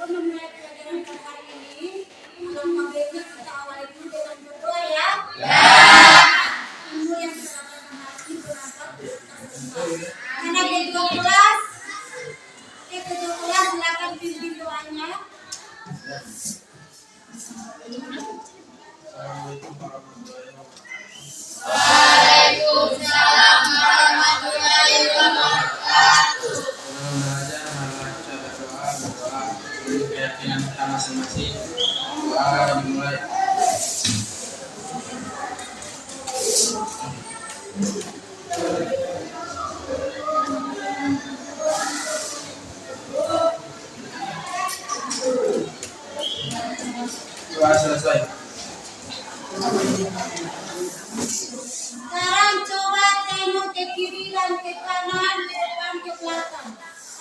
memulai pelajaran pada hari ini, alangkah baiknya kita awali dulu dengan berdoa ya. Ilmu yang kita dapatkan hari ini berangkat anak kedua kelas, silakan pimpin doanya. Assalamualaikum warahmatullahi wabarakatuh. Waalaikumsalam warahmatullahi wabarakatuh. Keyakinan kita masing-masing. Doa dimulai. Doa selesai. Sekarang coba tengok ke kiri dan ke kanan, ke depan, ke belakang.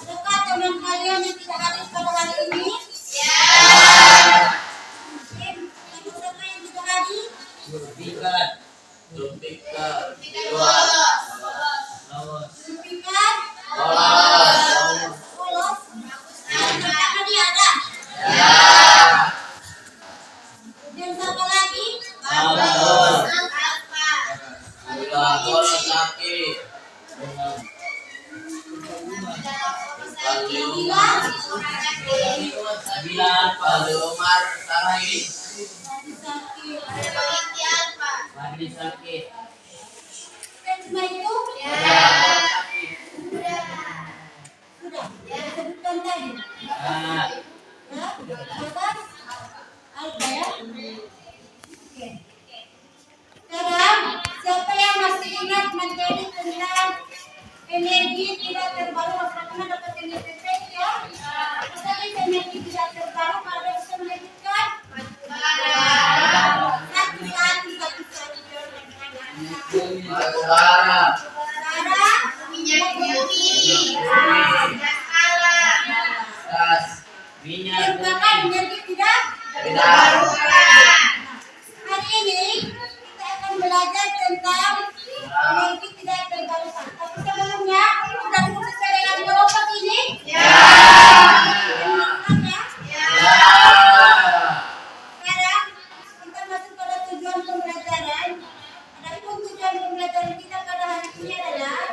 Adakah teman kalian yang tidak hadir pada hari ini? Ya. Siapa yang tidak hadir? Zulfiqar. Zulfiqar. Zulfiqar? Polos? Apakah dia ada? Ya. Dan siapa lagi? Dan semua itu? Sudah? Disebutkan tadi? Ya? Atas? Alfa ya? Oke. Sekarang, siapa yang masih ingat materi tentang energi tidak terbarukan? Pernah dapat NPT ya? Masa energi tidak terbarukan ada bisa melanjutkan? Sekarang, Minyak bumi. merupakan energi tidak hari ini kita akan belajar tentang energi tidak terbarukan. Tapi sebelumnya sudah tulis dengan kelompok ini? Sekarang kita masuk pada tujuan pembelajaran. Adapun tujuan pembelajaran kita pada hari ini adalah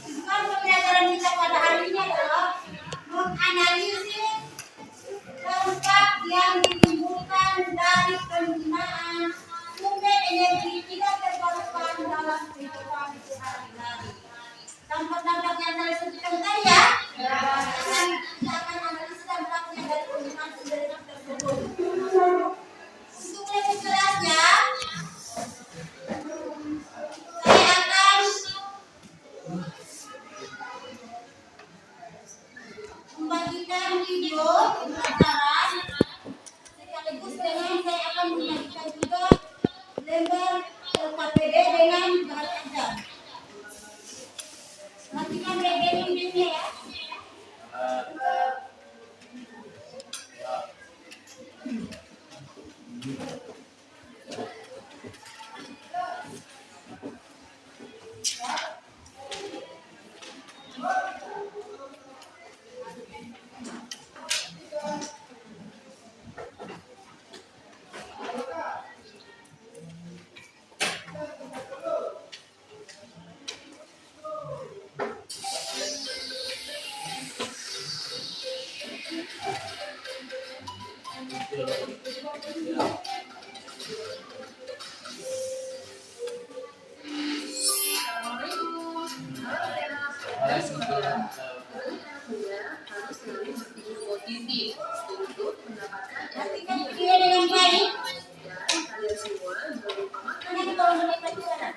tujuan pembelajaran kita pada hari ini adalah menganalisis dampak yang ditimbulkan dari penggunaan sumber energi tidak terbarukan dalam kehidupan sehari-hari. Dampak-dampak yang saya sebutkan tadi ya, kita akan analisis dampaknya dari penggunaan sumber energi tersebut. Untuk lebih jelasnya, saya akan membagikan video pembelajaran sekaligus dengan saya akan membagikan juga lembar LKPD dengan bahan ajar. Matikan recording-nya ya. Matikan video dengan baik. Karena kalau mereka di sana.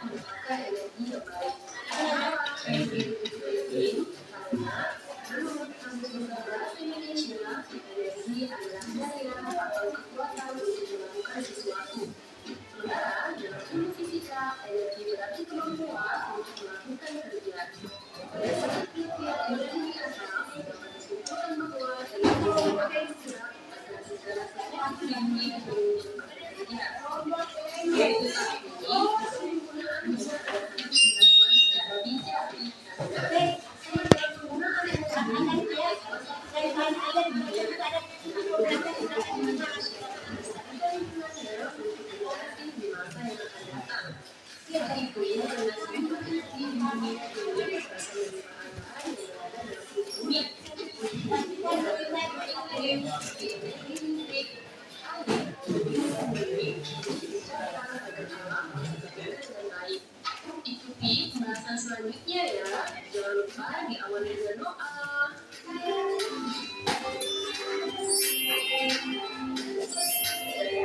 Ikuti pembahasan selanjutnya ya. Jangan lupa diawali dengan doa.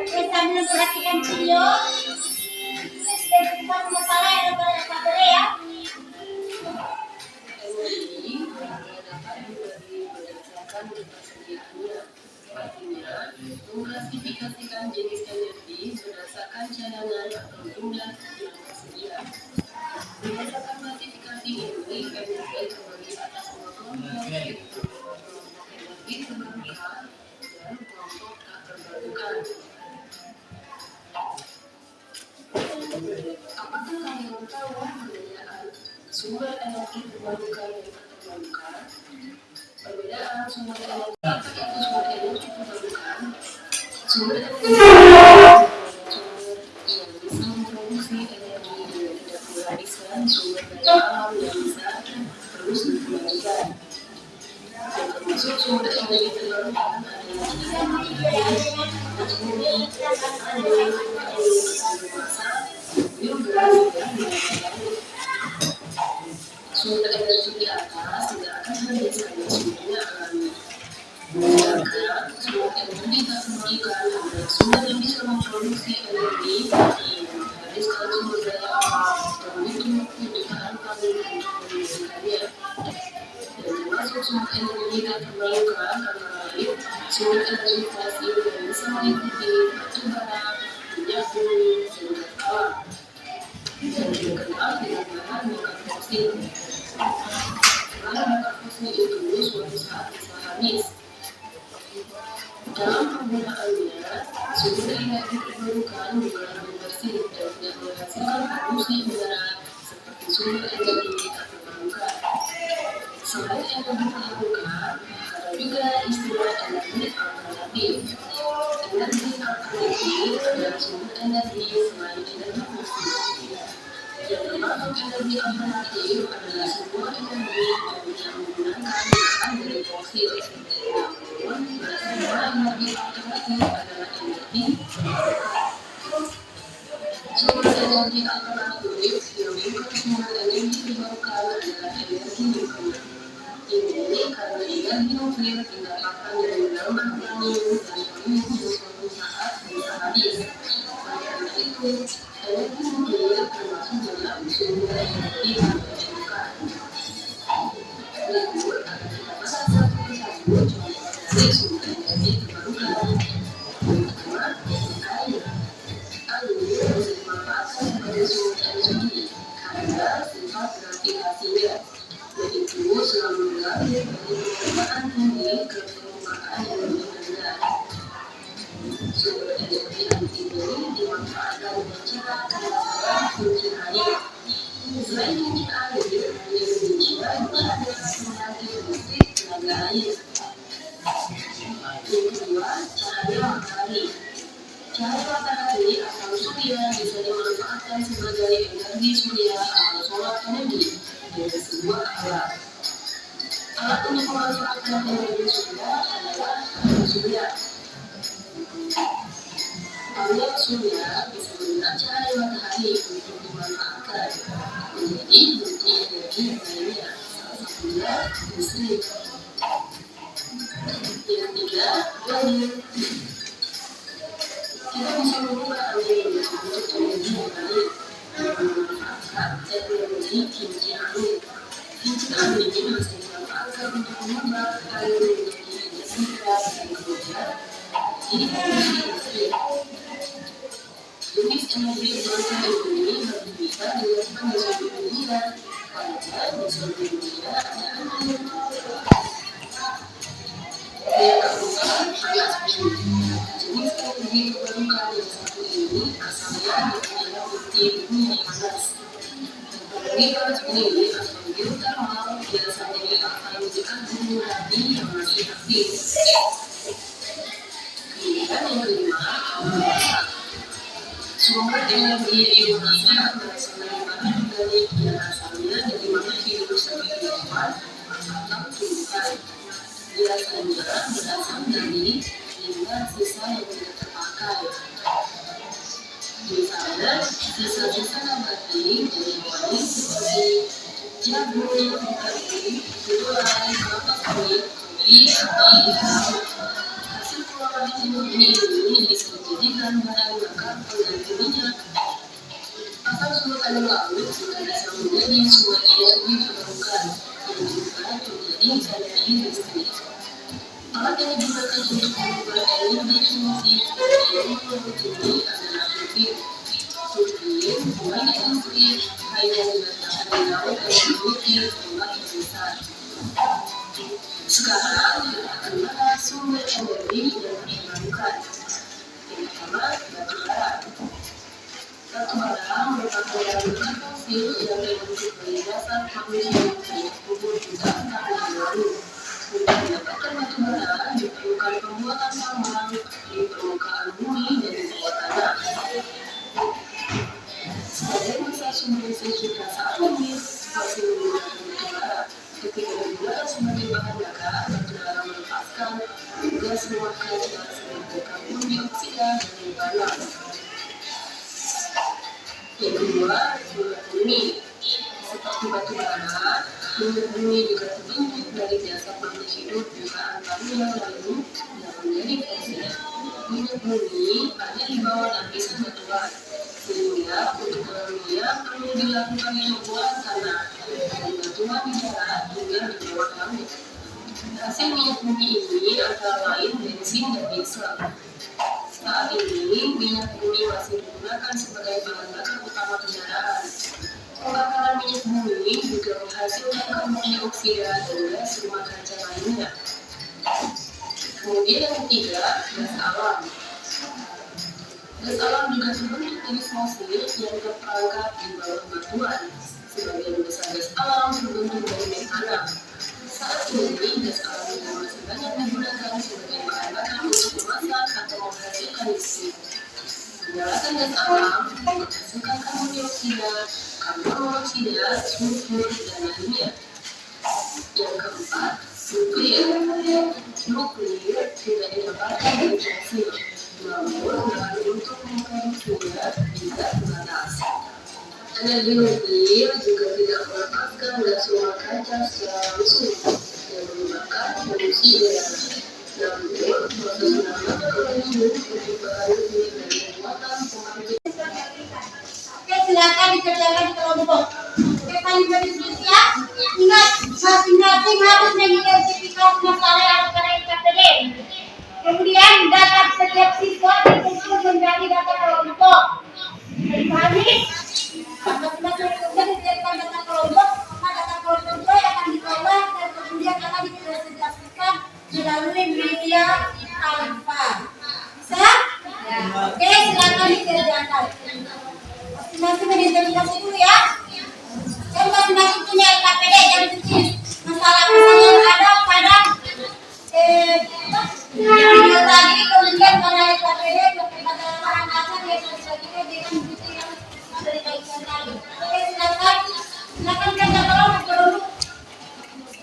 Oke, sambil memperhatikan video, dan bukan masalah yang ada pada ya. Emosi dapat dibagi berdasarkan ketersediaannya. Artinya, mengklasifikasikan jenis energi berdasarkan cadangan atau jumlah yang tersedia. Berdasarkan klasifikasi ini, energi terbagi atas dua kelompok, yaitu kelompok energi terbarukan dan kelompok tak terbarukan. Apakah kalian tahu perbedaan sumber energi terbarukan dan tak terbarukan? Perbedaan sumber energi, apa itu sumber energi terbarukan? Sumber energi terbarukan sumber yang bisa memproduksi energi dengan tidak menghabiskan sumber daya alam yang bisa terus dikembangkan. Yang termasuk sumber energi terbarukan adalah bumi, angin, biomasa, biogas, dan lain-lain. Sumber energi di atas tidak akan habis karena sumbernya alami. Sedangkan sumber energi tak terbarukan adalah sumber yang bisa memproduksi energi yang menghabiskan sumber daya alam dan butuh jutaan tahun untuk menggunakannya. Dan termasuk sumber energi tak terbarukan antara lain sumber energi fosil yang bisa meliputi batu bara, minyak bumi, dan gas alam. Dan dikenal dengan bahan bakar fosil. Bahan bakar fosil itu suatu saat bisa habis. Dalam penggunaannya, sumber energi terbarukan juga lebih bersih dan tidak menghasilkan polusi udara seperti sumber energi tak terbarukan. Selain energi terbarukan, ada juga istilah energi alternatif. Energi alternatif adalah sumber energi selain energi fosil. Yang termasuk energi alternatif adalah sebuah energi yang tidak menggunakan bahan dari fosil. Namun, semua energi alternatif adalah energi. Sumber energi alternatif yang bukan sumber energi terbarukan adalah energi nuklir. Ini karena energi nuklir didapatkan dari menambah uranium dan uranium suatu saat bisa habis. Oleh karena itu, energi nuklir termasuk dalam sumber energi terbarukan. Berikut akan kita bahas satu persatu contoh dari sumber energi terbarukan. Yang pertama, air. Air bisa dimanfaatkan sebagai sumber energi karena sifat gravitasinya, yaitu selalu mengalir dari permukaan tinggi ke permukaan yang lebih rendah. Sumber energi anti ini dimanfaatkan dengan cara pemasangan kincir air. Selain kincir air, di Indonesia juga ada pembangkit listrik tenaga air. Yang kedua, cahaya matahari. Cahaya matahari atau surya bisa dimanfaatkan sebagai energi surya atau solar energi dari sebuah alat. Alat untuk memanfaatkan energi surya adalah panel surya. Panel surya bisa menggunakan cahaya matahari untuk dimanfaatkan menjadi bukti energi yang lainnya, salah satunya listrik. Yang ketiga, angin. Kita bisa mengubah angin menjadi bentuk energi yang lain dengan memanfaatkan teknologi kincir angin. Kincir angin ini bisa dimanfaatkan untuk mengubah air menjadi energi keras dan kemudian jadi produksi listrik. Jenis energi terbarukan ini berbeda dengan panel surya. pelajar di seluruh dunia dan yang keempat, anak studi. Jenis energi terbarukan yang satu ini asalnya dari bukti bumi yang panas. Energi panas ini atau geothermal biasanya akan menunjukkan gunung berapi yang masih aktif. Kemudian yang kelima, alam bawah. Sumber energi biomasa berasal dari panas organik yang asalnya dari makhluk hidup seperti hewan atau tumbuhan. Biasanya berasal dari limbah sisa yang tidak terpakai. Misalnya, sisa-sisa nabati dari hewani seperti jagung, kari, gulai, kelapa sawit, kopi, atau pisang. Hasil pengolahan energi ini bisa dijadikan bahan bakar pengganti minyak. Pasar sumber air laut juga bisa menjadi sumber energi terbarukan yang juga menjadi energi listrik. Alat yang digunakan untuk mengubah energi fungsi seperti yang ini adalah turbin. Turbin pembangkit listrik hanya diletakkan di laut yang memiliki ombak yang besar. Sekarang kita akan bahas sumber energi yang terbarukan. Yang pertama, batu bara. Batu bara merupakan bahan fosil yang terbentuk dari dasar manusia yang kubur jutaan tahun yang lalu. Untuk mendapatkan batu bara diperlukan pembuatan tambang di permukaan bumi dan di bawah tanah. Sebagai masa sumber listrik saat ini masih menggunakan batu bara. Ketika digunakan sebagai bahan bakar, batu bara melepaskan gas rumah kaca seperti karbon dioksida dan limbah. Yang kedua, minyak bumi. Seperti batu bara, minyak bumi juga terbentuk dari jasad makhluk hidup jutaan tahun yang lalu yang menjadi fosil. Minyak bumi ada di bawah lapisan batuan, sehingga untuk mengambilnya perlu dilakukan pembuatan tanah dan batuan di darat juga di bawah laut. Hasil minyak bumi ini antara lain bensin dan diesel. Saat ini, minyak bumi masih digunakan sebagai bahan bakar utama kendaraan. Pembakaran minyak bumi juga menghasilkan karbon dioksida dan gas rumah kaca lainnya. Kemudian yang ketiga, gas alam. Gas alam juga terbentuk dari fosil yang terperangkap di bawah batuan. Sebagian besar gas alam terbentuk dari metana. Saat ini, gas alam juga masih banyak digunakan sebagai bahan bakar untuk memasak atau menghasilkan listrik. Menyalakan gas alam menghasilkan karbon dioksida, karbon monoksida, sulfur, dan lainnya. Yang keempat, nuklir. Nuklir tidak didapatkan dari fosil, namun bahan untuk memproduksinya tidak terbatas. Energi nuklir juga tidak melepaskan gas rumah kaca secara langsung yang menyebabkan polusi udara. Namun, proses penambangan uranium untuk bahan nuklir dan pembuatan pembangkit. Oke, silakan dikerjakan di kelompok. Oke, panitia diskusi ya. Ingat, masing-masing harus mengidentifikasi masalah yang akan KPD. Kemudian, data setiap siswa dikumpul menjadi data kelompok. Dipahami? Masing-masing kemudian dijadikan data kelompok, maka data kelompok itu akan dikelola dan kemudian akan dipresentasikan melalui media alfa. Bisa? Ya. Oke, silakan dikerjakan. Masing-masing mengidentifikasi dulu ya. Kan masing-masing punya LKPD yang kecil. Masalah-masalah yang ada pada video tadi, kemudian pada LKPD pada angkatan yang dibagikan dengan bukti yang ada di bagian tadi. Oke, silakan kerja kelompok dulu.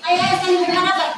Ayo saya berhadapan.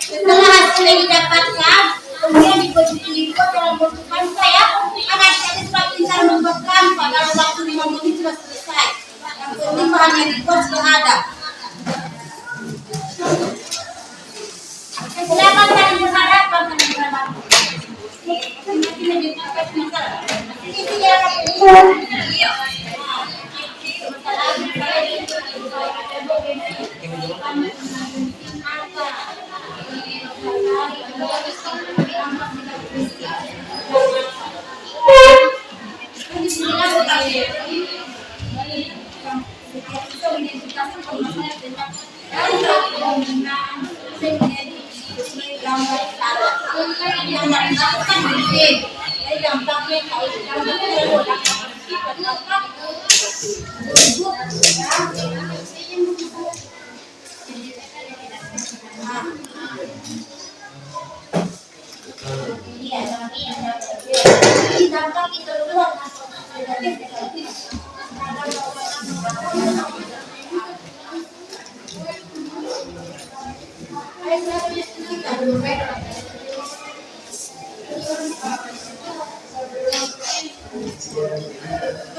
Setelah hasil yang didapatkan, kemudian diikut dalam bentuk kanva ya. Anak-anak semakin cara membuat kanva dalam waktu 5 menit sudah selesai. Yang penting bahannya dibuat sudah ada. Silakan kalian berharap, kalian berharap. Itu ya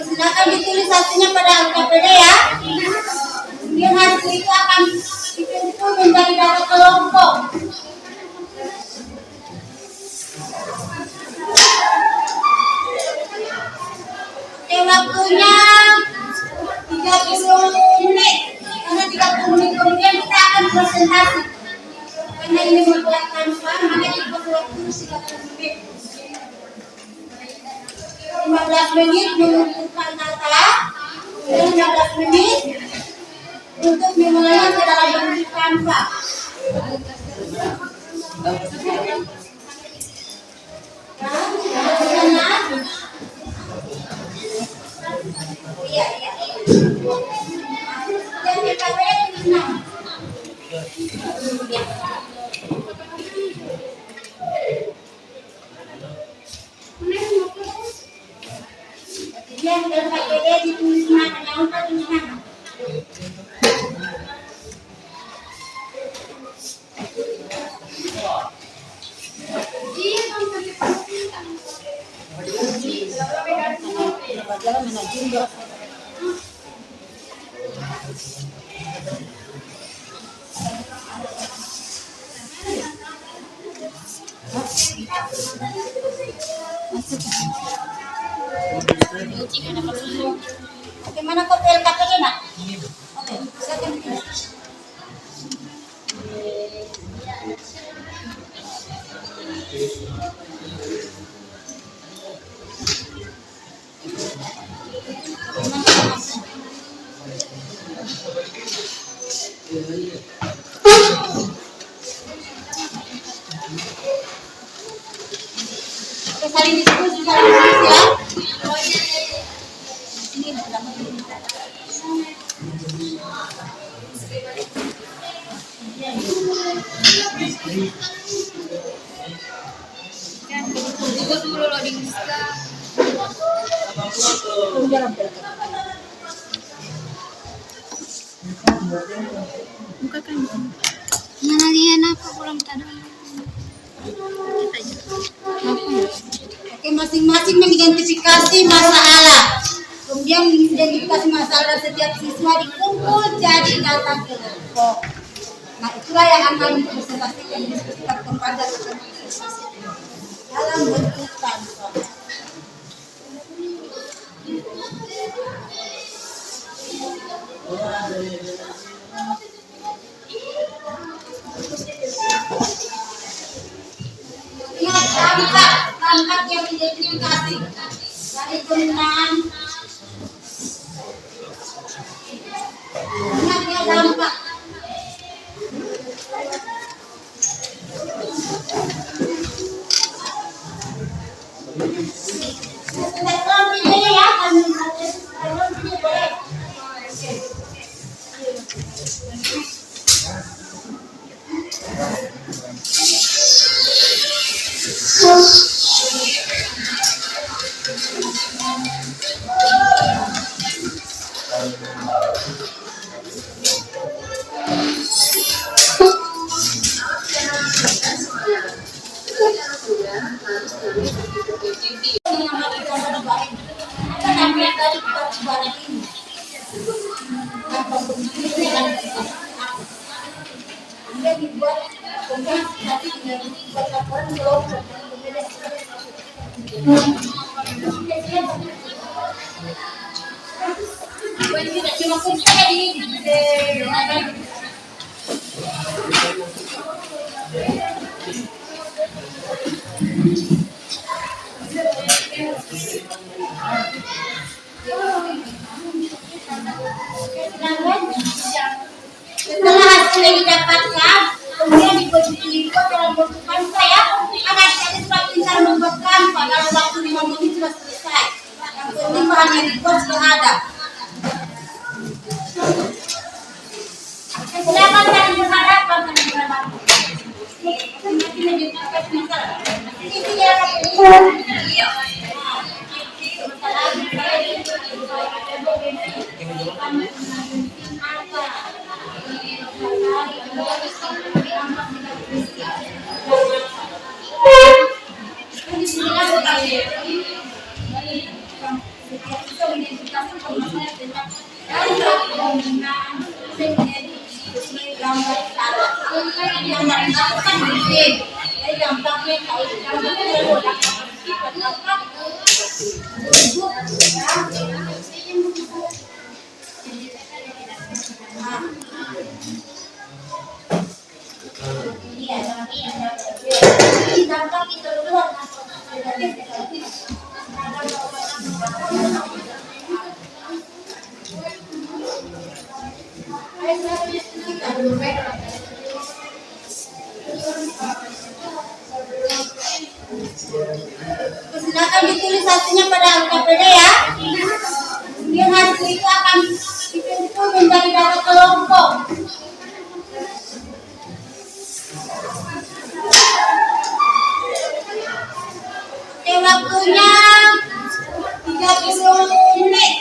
silakan ditulis hasilnya pada LKPD ya. Kemudian hasil itu akan dibentuk menjadi data kelompok. Waktunya 30 menit. Karena 30 menit kemudian kita akan presentasi. Karena ini membuat kanva, maka kita waktu 30 menit. 15 menit mengumpulkan data, dan 15 menit untuk memulainya ke dalam bentuk kanva. Iya. Dan PKPD itu 6. Dan PKPD ditulis mana? Yang tulis mana? Bagaimana kopi LKPD nak? Oke, silakan. Oke, saling diskusi ya. Ini Oke, masing-masing mengidentifikasi masalah. Kemudian mengidentifikasi masalah setiap siswa dikumpul jadi data kelompok. Nah, itulah yang akan dipresentasikan diskusikan kepada dalam bentuk kanva. Ingat dampak yang diidentifikasi dari penggunaan. Ingat ya dampak. positif. Yang harus kita berbaik. Kita ambil dari barang ini. Apa bentuknya kan? Dia dibuat kemudian nanti dibuat laporan kelompok. Cuma kuncinya di setelah hasil yang didapatkan, kemudian dibuat dalam bentuk kanva ya. Anak saya sudah pintar membuat kanva, kalau waktu 5 menit sudah selesai. Yang penting bahannya dibuat sudah ada. Silakan kalian berhadapan dengan berhadapan. Ini dia silakan ditulis hasilnya pada KPD ya. Kemudian hasil itu akan dibentuk menjadi data kelompok. Waktunya 30 menit.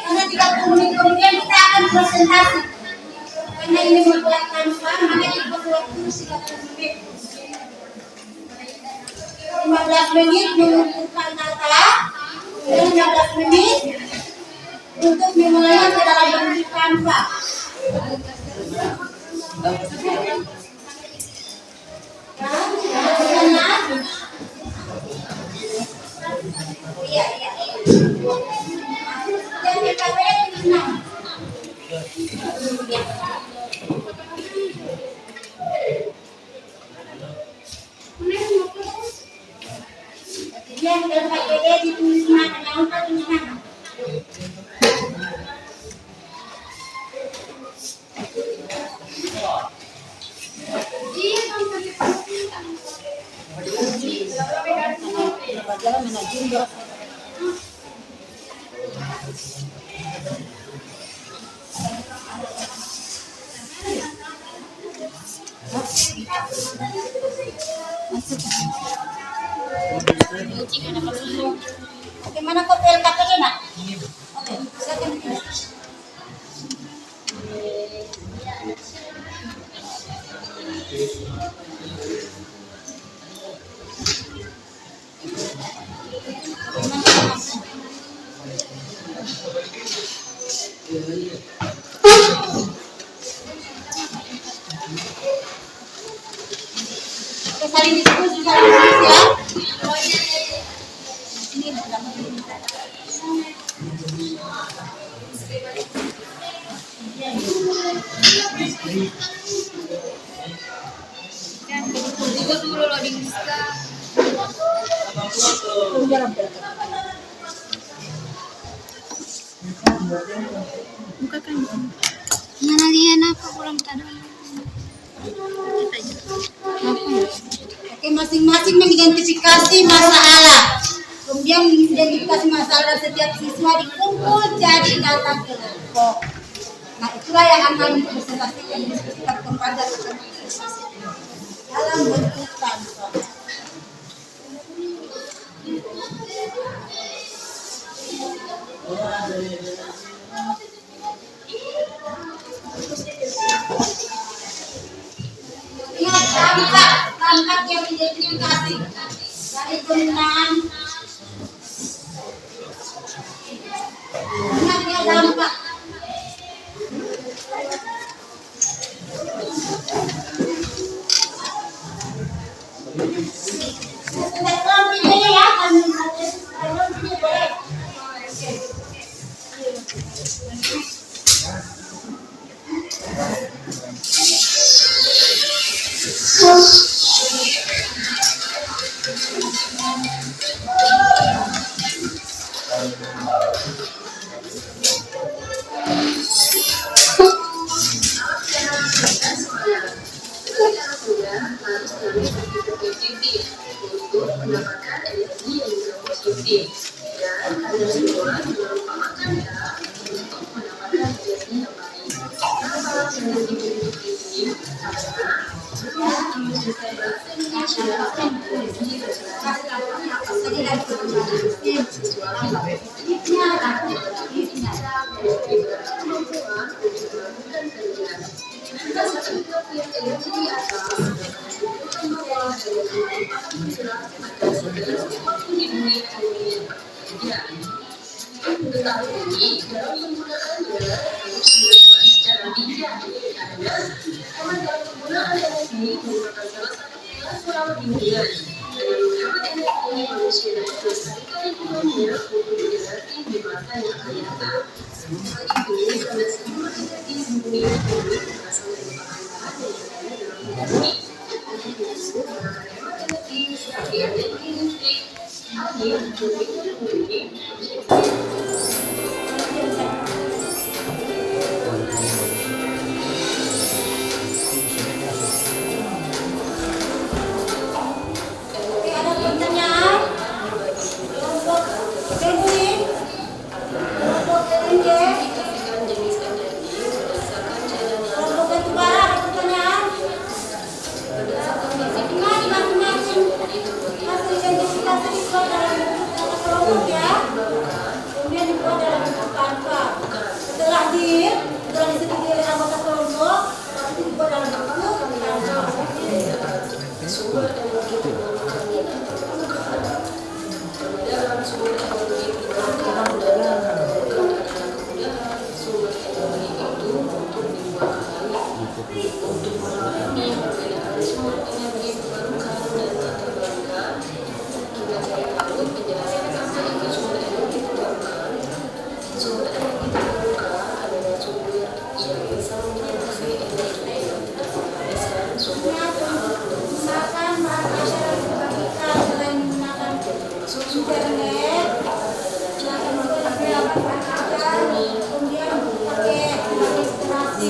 Karena 30 menit kemudian kita akan presentasi. Karena ini membuat kanva, maka kita perlu waktu 30 menit. 15 menit mengumpulkan data, kemudian 15 menit untuk memulainya ke dalam bentuk kanva. Iya. Dan kita benar. Kemudian dalam KPD ditulis mana yang mana. Oke, mana kopi LKPD nak? Oke, silakan ditulis. Oke, saling diskusi, saling diskusi ya. Ini Ikut dulu loading diska. Buka kan. Nalalian apa kurang tadi. Oke, masing-masing mengidentifikasi masalah. Kemudian mengidentifikasi masalah setiap siswa dikumpul jadi data kelompok. Nah, itulah yang akan dipresentasikan diskusikan kepada dalam bentuk kanva. Ingat, tangkap yang identifikasi dari penggunaan dampak. Tolong pilih ya, tolong pilih boleh. Untuk mendapatkan energi yang juga positif dan kalian semua jangan lupa makan ya untuk mendapatkan energi yang baik. Kenapa energi positif ini? Karena tetapi dalam penggunaannya harus dilakukan secara bijak karena dalam penggunaan energi merupakan salah satu pilar lingkungan. Dengan menghemat energi, manusia dapat melestarikan lingkungannya untuk generasi di masa yang akan datang. Hal ini karena semua energi di dunia ini berasal dari bahan bahan yang ada dalam energi. Untuk itu, menggunakan hemat energi seperti energi listrik, angin, dan energi. Ada pertanyaan? Kelompok Kevin? Kelompok Kevin? Kelompok Batubara ada pertanyaan? Ingat masing-masing hasil identifikasi dibuat dalam bentuk kelompok ya. Kemudian dibuat dalam bentuk kanva. Setelah disetujui oleh anggota kelompok, itu dibuat dalam bentuk kanva. Sumber energi terbarukan yang terbarukan. Perbedaan sumber energi terbarukan dan terbarukan adalah kemudahan sumber energi itu untuk dibuat kembali. Untuk memahami perbedaan sumber energi terbarukan dan tak terbarukan, kita cari tahu penjelasan apa itu sumber energi terbarukan. Sumber energi terbarukan adalah sumber yang bisa memproduksi energi yang tidak menghabiskan sumber alam. Gunakan bahan asyara terbarukan selain menggunakan internet, silakan menggunakan bahan asyara, kemudian pakai registrasi.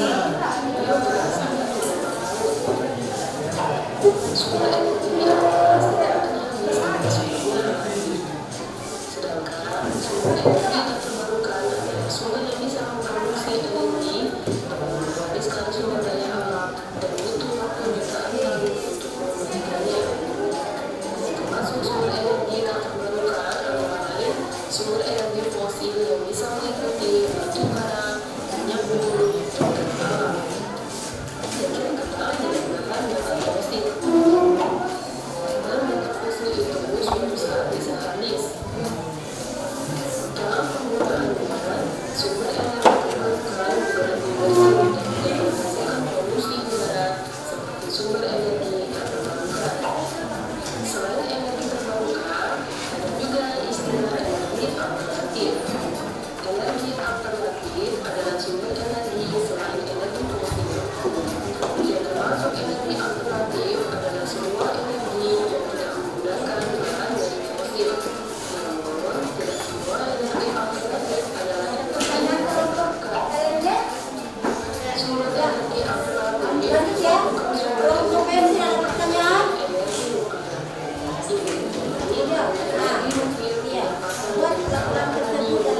Sumber energi yang tidak bisa digunakan. Sedangkan sumber energi tak terbarukan adalah sumber yang bisa memproduksi energi namun menghabiskan sumber daya alam dan butuh waktu jutaan tahun untuk memulihkannya. Termasuk sumber energi tak terbarukan antara lain sumber energi fosil yang bisa meliputi batu bara, minyak bumi, dan alam. Dan kira-kira yang digunakan dalam fosil. Karena minyak fosil itu suatu saat bisa habis. Dalam penggunaannya, sumber energi terbarukan juga dapat menghasilkan polusi udara seperti sumber energi tak terbarukan. Selain energi terbarukan, ada juga istilah energi alternatif. Energi alternatif adalah sumber energi selain energi fosil. Yang termasuk energi alternatif adalah semua energi yang tidak menggunakan bahan dari fosil. Namun, tidak semua energi alternatif adalah energi yang terbarukan. Sumber energi alternatif Lanjut ya. Kelompok Kevin ada pertanyaan? energi nuklir. Ini Iya. energi nuklir Iya. merupakan Buat laporan tersebut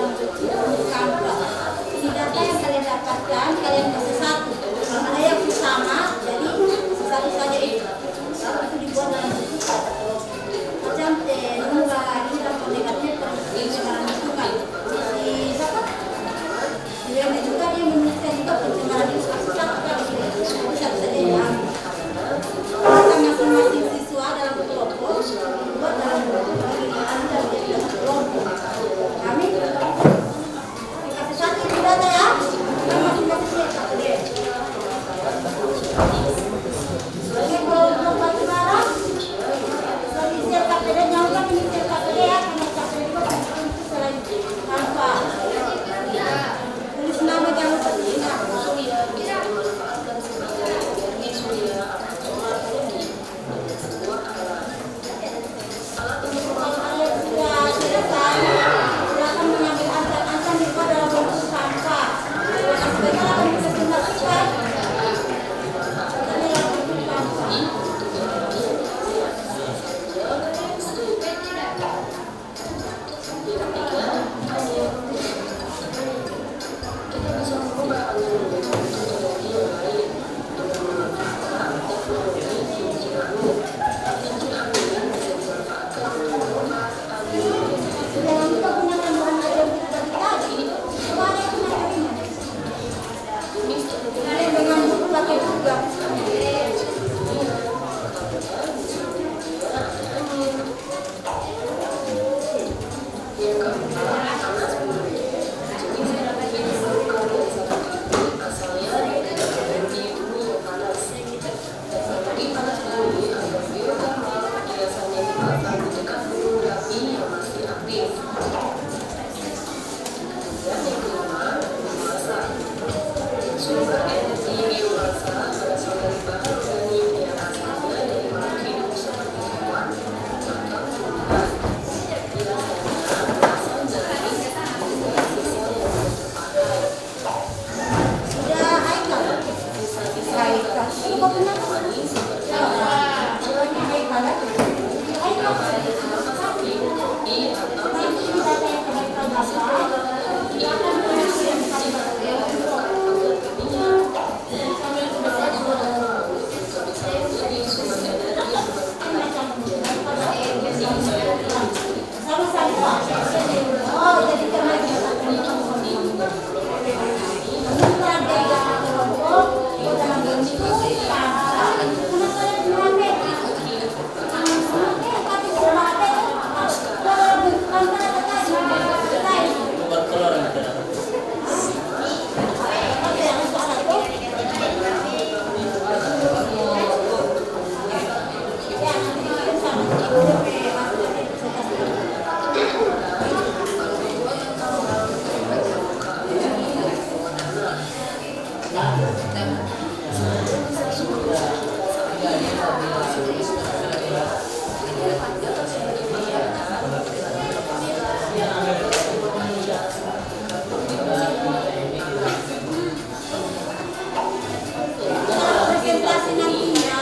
Presentasi nantinya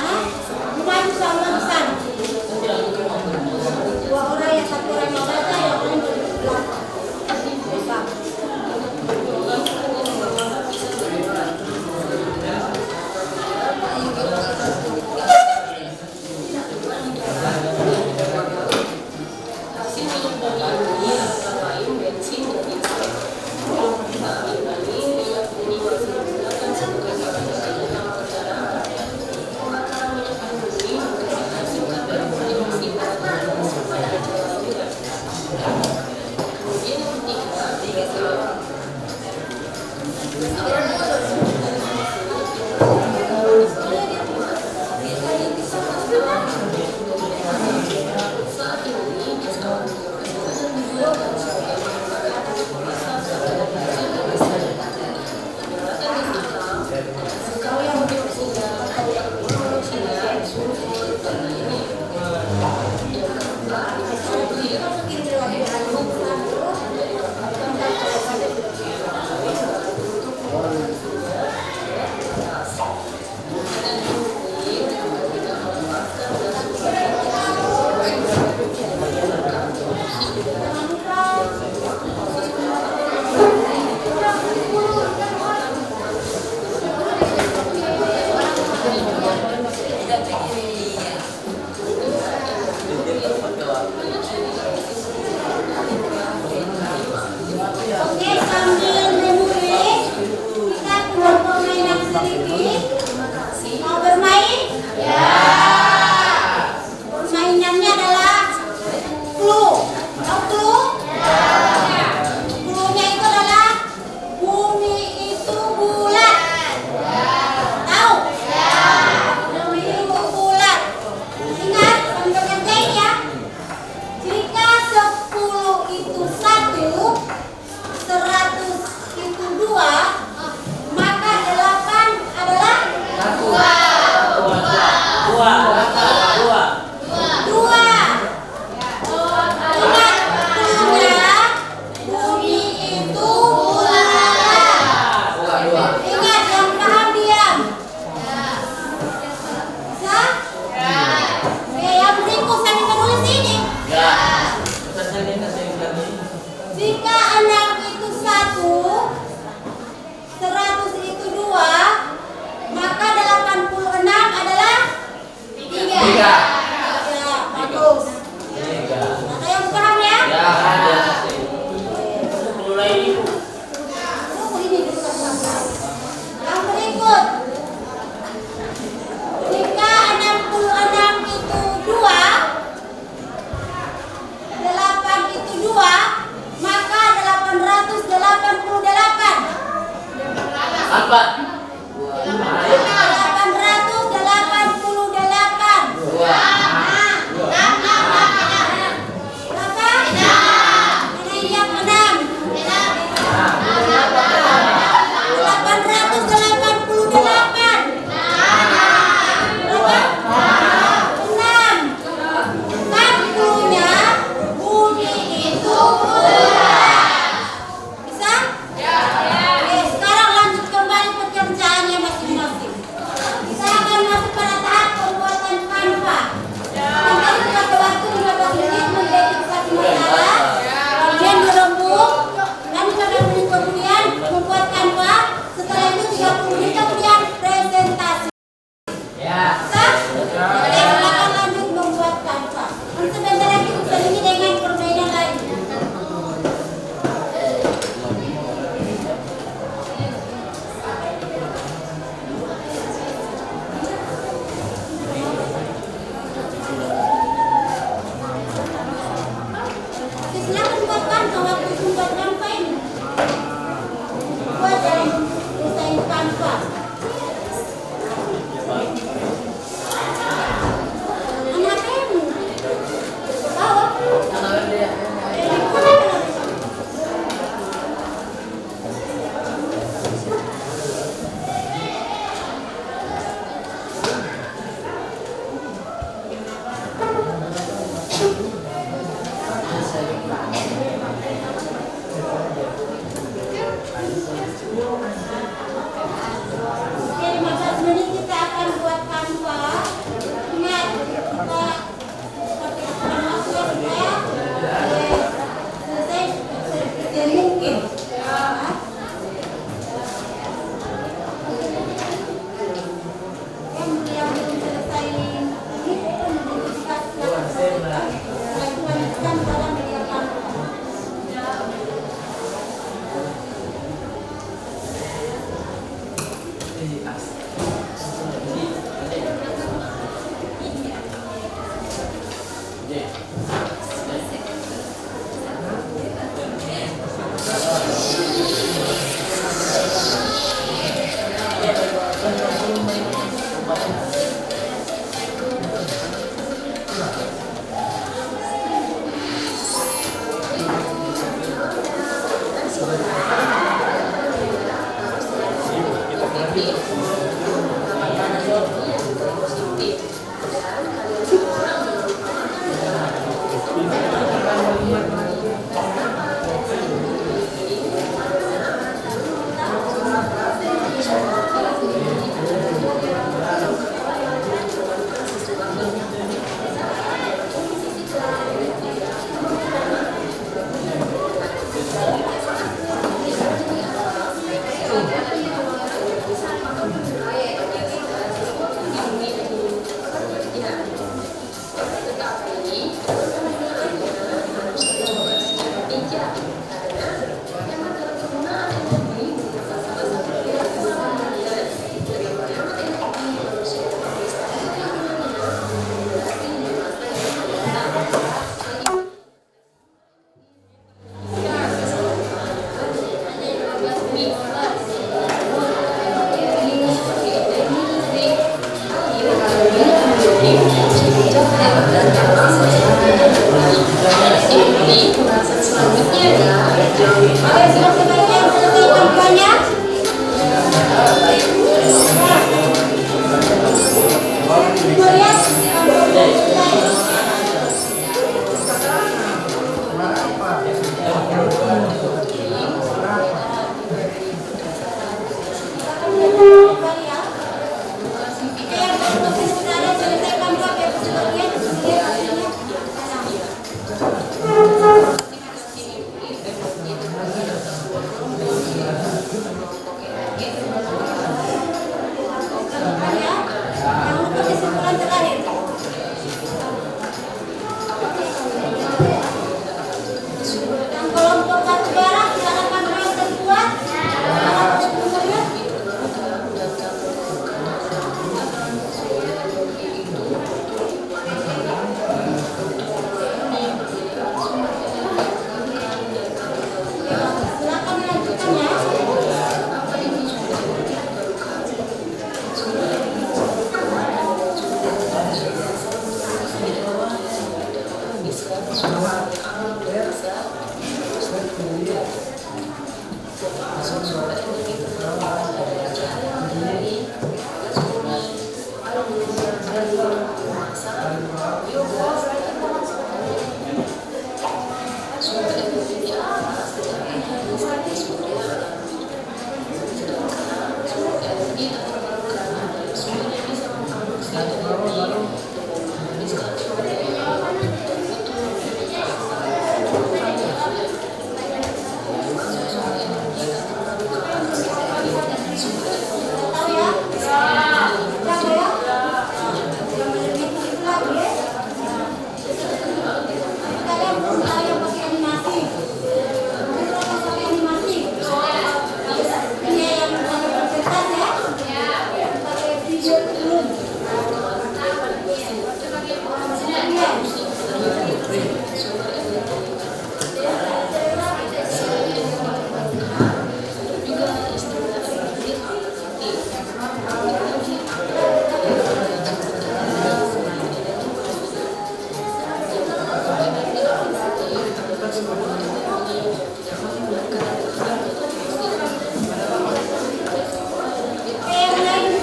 maju sama pesan. Dua orang yang satu orang yang baca, yang lain belakang. Oke, sambil menulis, kita punya permainan sedikit. Mau bermain? Ya. Permainannya adalah clue. Tahu clue? Ya. Clue-nya itu adalah bumi itu bulat. Tahu? Ya. Bumi itu bulat. Ingat, sambil kerjain ya. Jika 10 itu 1, 100 itu 2, maka 8 adalah 2. Ingat clue-nya, bumi itu bulat. Ingat, yang paham diam. Bisa? Oke, yang berikut sambil menulis ini. Jika 6 itu 1, 100 itu 2, maka 86 adalah 3. Ya, bagus. Ada yang paham ya? Yang berikut. Jika 66 itu 2, 8 itu 2, maka 888. 888. Berapa? Ini yang 6. 888. Berapa? 6. Kan clue-nya bumi itu bulat. Bisa? Oke, sekarang lanjut kembali pekerjaannya masing-masing. Kita akan masuk pada tahap pembuatan kanva. Kita pakai waktu 15 menit mengidentifikasi masalah, kemudian dirembuk, dan 15 menit kemudian membuat kanva. Setelah itu 30 menit kemudian presentasi. Bisa? Oke, silakan lanjut membuat kanva. Dan sebentar lagi usaha ini dengan permainan lain. Silakan buat kanva waktu membuat kanva ini. Buat dalam desain kanva. Anak kamu. Bawa. Oke, sudah sebaiknya selesai tujuannya. Kemudian, kesimpulan terakhir. Yang kelompok batu bara, silakan panggil ketua. Silakan dilanjutkan ya. Tahu ya? Tahu ya? Yang lebih itu lagi ya. Kalian tahu yang pakai animasi. Mungkin kalau pakai animasi. Ini yang pakai kertas ya. Pakai video dulu. Yang lain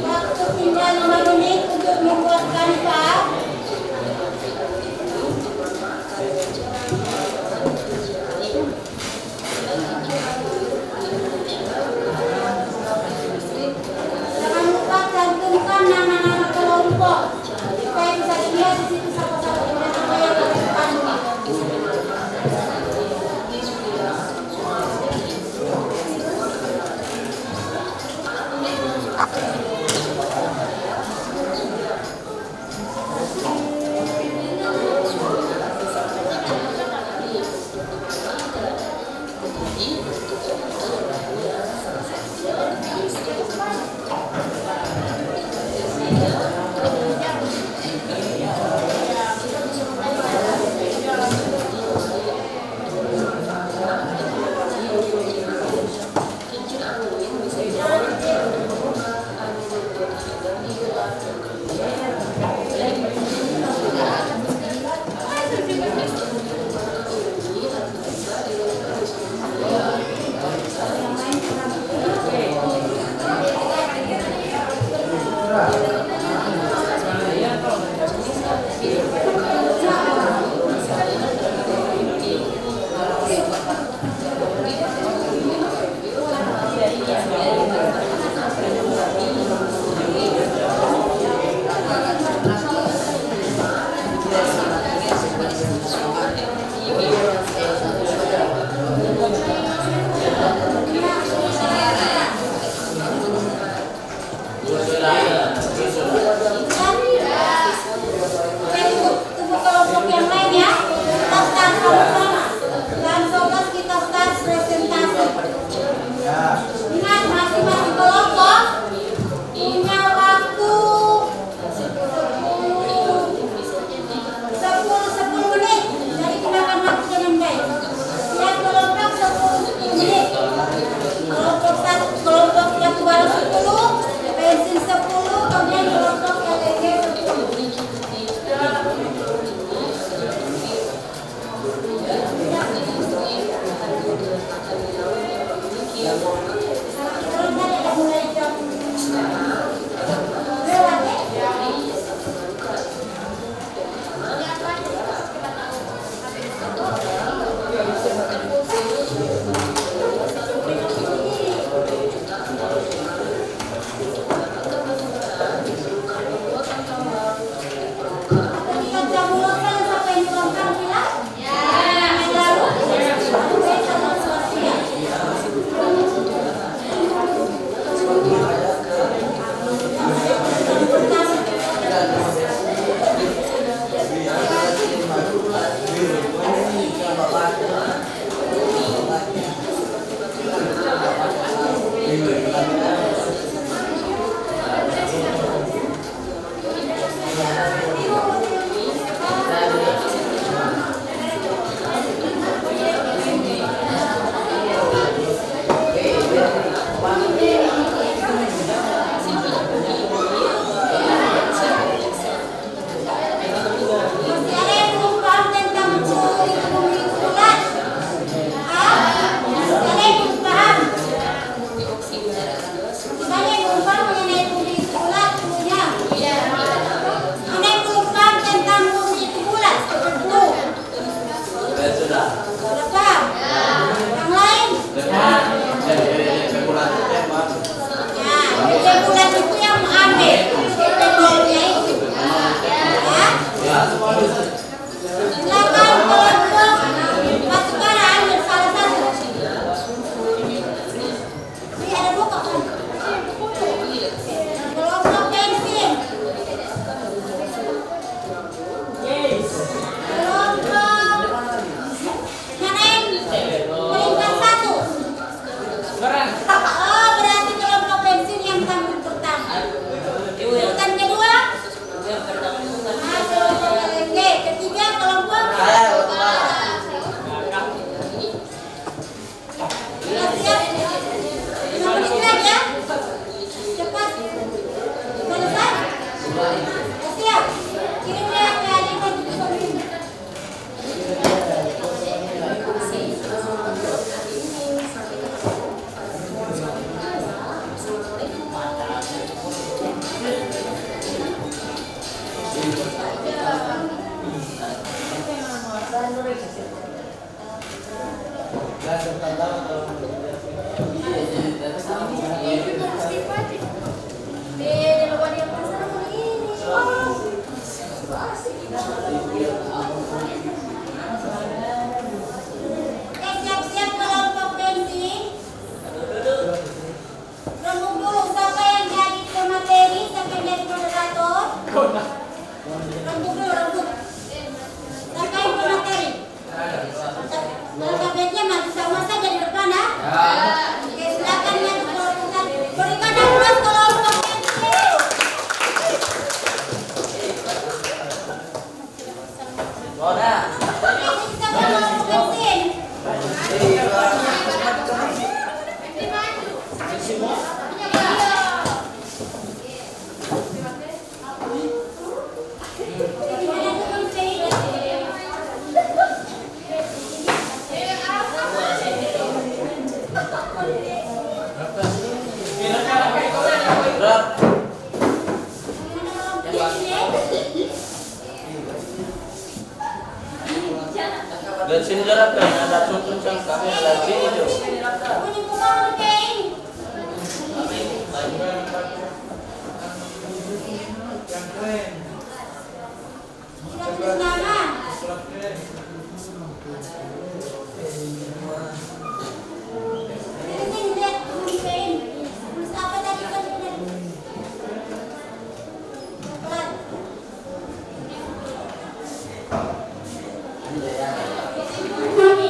waktu tinggal 5 menit untuk membuat kanvas. Jangan lupa cantumkan nama-nama kelompok supaya bisa dilihat di situ siapa-siapa yang Masih ada yang belum paham tentang bumi bulat? Masih ada yang belum paham? Masih ada yang belum paham mengenai bumi bulat dulunya? Ada yang belum paham tentang bumi itu bulat? Tuh. Sudah. Sudah paham? Yang lain? Ya, bumi bulat itu yang ambil tengoknya itu. Ya. Silakan kelompok pasukan ambil salah satu. Ini ada buku kan? Kelompok pensil. Kelompok yang peringkat 1. Oh, berarti kelompok pensil yang tampil pertama. Urutan kedua. Oke, ketiga kelompok. Sudah siap? 5 menit lagi ya. Cepat. Selesai? Sudah siap? Kirimnya ke adik untuk pemimpin. Siap-siap kelompok pensil. Rembuk dulu siapa yang jadi pemateri, siapa yang jadi moderator. Rembuk dulu, rembuk. Siapa yang pemateri? Alfabetnya maju sama saja di depan ya. Oke, silakan maju kelompok satu. Berikan aplaus kelompok pensil. Ini kita kelompok pensil. Gimana tuh pensil? Dan sini jarak kan ada contoh yang kami lagi itu. Bunyi bukan kain. Tidak tulis nama. Ini lihat bunyi kain. Tulis apa tadi kan? Pelan. Ini.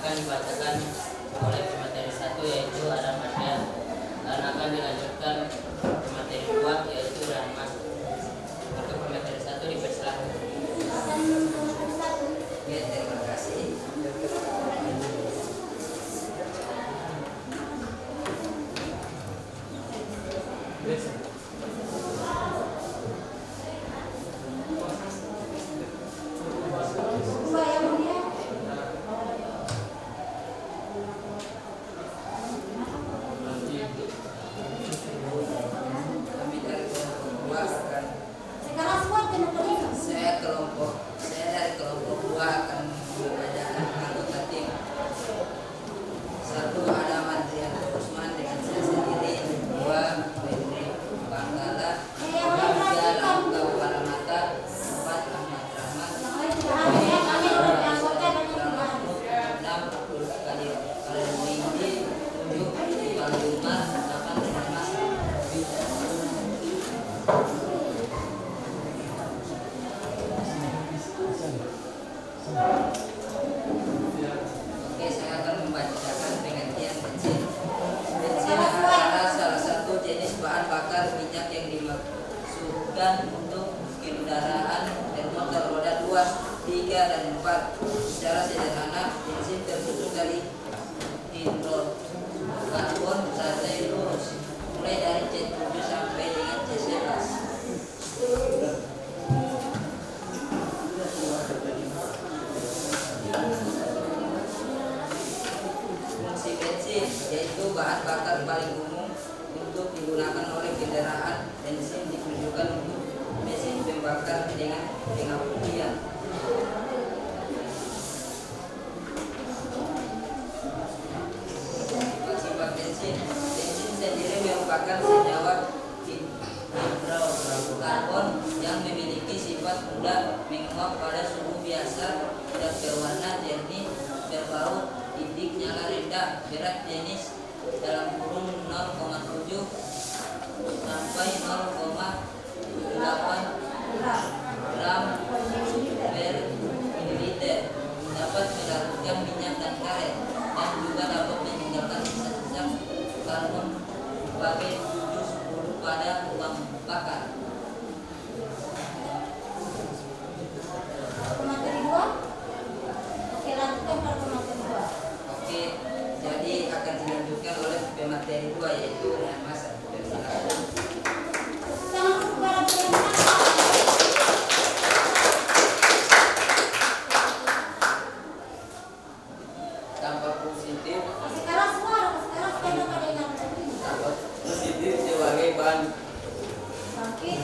akan dibacakan oleh pemateri 1 yaitu Adam Ardian, dan akan dilanjutkan pemateri 2 yaitu Rahmat. Untuk pemateri 1 dipersilakan. Ya, terima kasih. Dua yang mulia. Kami dari kelompok 2 akan Sekarang semua kenapa ini? saya dari kelompok 2 akan membacakan anggota tim. 1 ada Adrian Usman dengan saya sendiri. 2 Febri Bangkala. 3 Lamka Paramata. 4 Ahmad Rahmat. 6 Abdul Kadir Kalimindi. 7 Iqbal Umar. 8 Mas. Oke, saya akan membacakan pengertian bensin. Bensin adalah salah satu jenis bahan bakar minyak yang dimaksudkan untuk kendaraan bermotor roda 2, 3, dan 4. Secara sederhana, bensin tersusun dari hidrokarbon saja lurus, mulai dari C7 sampai dengan C11. Fungsi bensin yaitu bahan bakar paling umum untuk digunakan oleh kendaraan. Bensin ditujukan untuk mesin pembakar dengan pengaputian. Sifat bensin. Bensin sendiri merupakan senyawa hidrokarbon yang memiliki sifat mudah menguap pada suhu biasa dan berwarna jernih, berbau, titik nyala rendah, berat jenis dalam kurun 0,7 sampai 0,8 gram per mililiter, dapat melarutkan minyak dan karet, dan juga dapat meninggalkan sisa-sisa karbon sebagai 70 pada uang bakar. Pemateri 2. Oke, lanjutkan pada pemateri 2. Oke, jadi akan dilanjutkan oleh pemateri 2 yaitu Mas. Silakan. Tangan kepada pemerintah. Dampak positif. Sekarang semua, sekarang sepeda pada ingat. Dampak positif sebagai bahan Bangkit.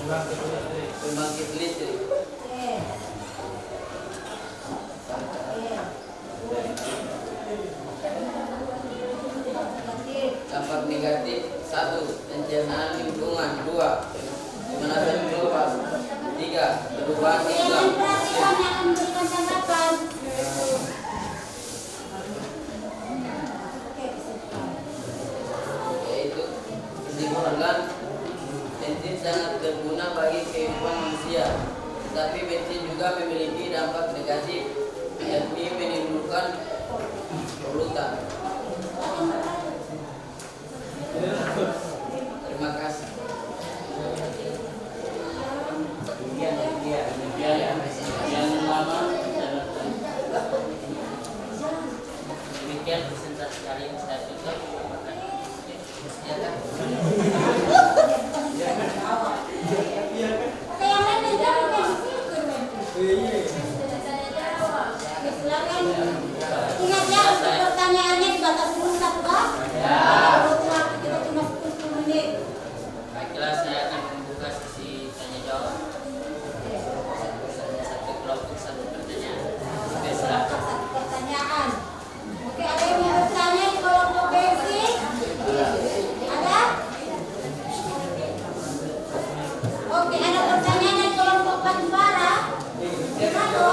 pembangkit listrik. Oke. Oke. Dampak negatif 1. Pencernaan lingkungan. 2. Pemanasan global. 3. Perubahan iklim. Yang perhatikan yang akan memberikan tanggapan. Oke, bisa. Yaitu kesimpulan, bensin sangat berguna bagi kehidupan manusia, tetapi bensin juga memiliki dampak negatif, yakni menimbulkan polutan. Terima kasih. Yang lama demikian presentasi kali ini saya tutup. Terima kasih. Oke, yang lain menjawab yang di situ. Silakan. Ingat ya, untuk pertanyaannya dibatasi dulu 1 bab. Waktu kita cuma 10 menit. Baiklah, saya akan membuka sesi tanya jawab. Satu kelompok, satu pertanyaan. Oke, silakan. Satu pertanyaan. Oke, ada yang mau bertanya di kelompok basic? Ada? Oke, ada pertanyaan dari kelompok batubara? Halo?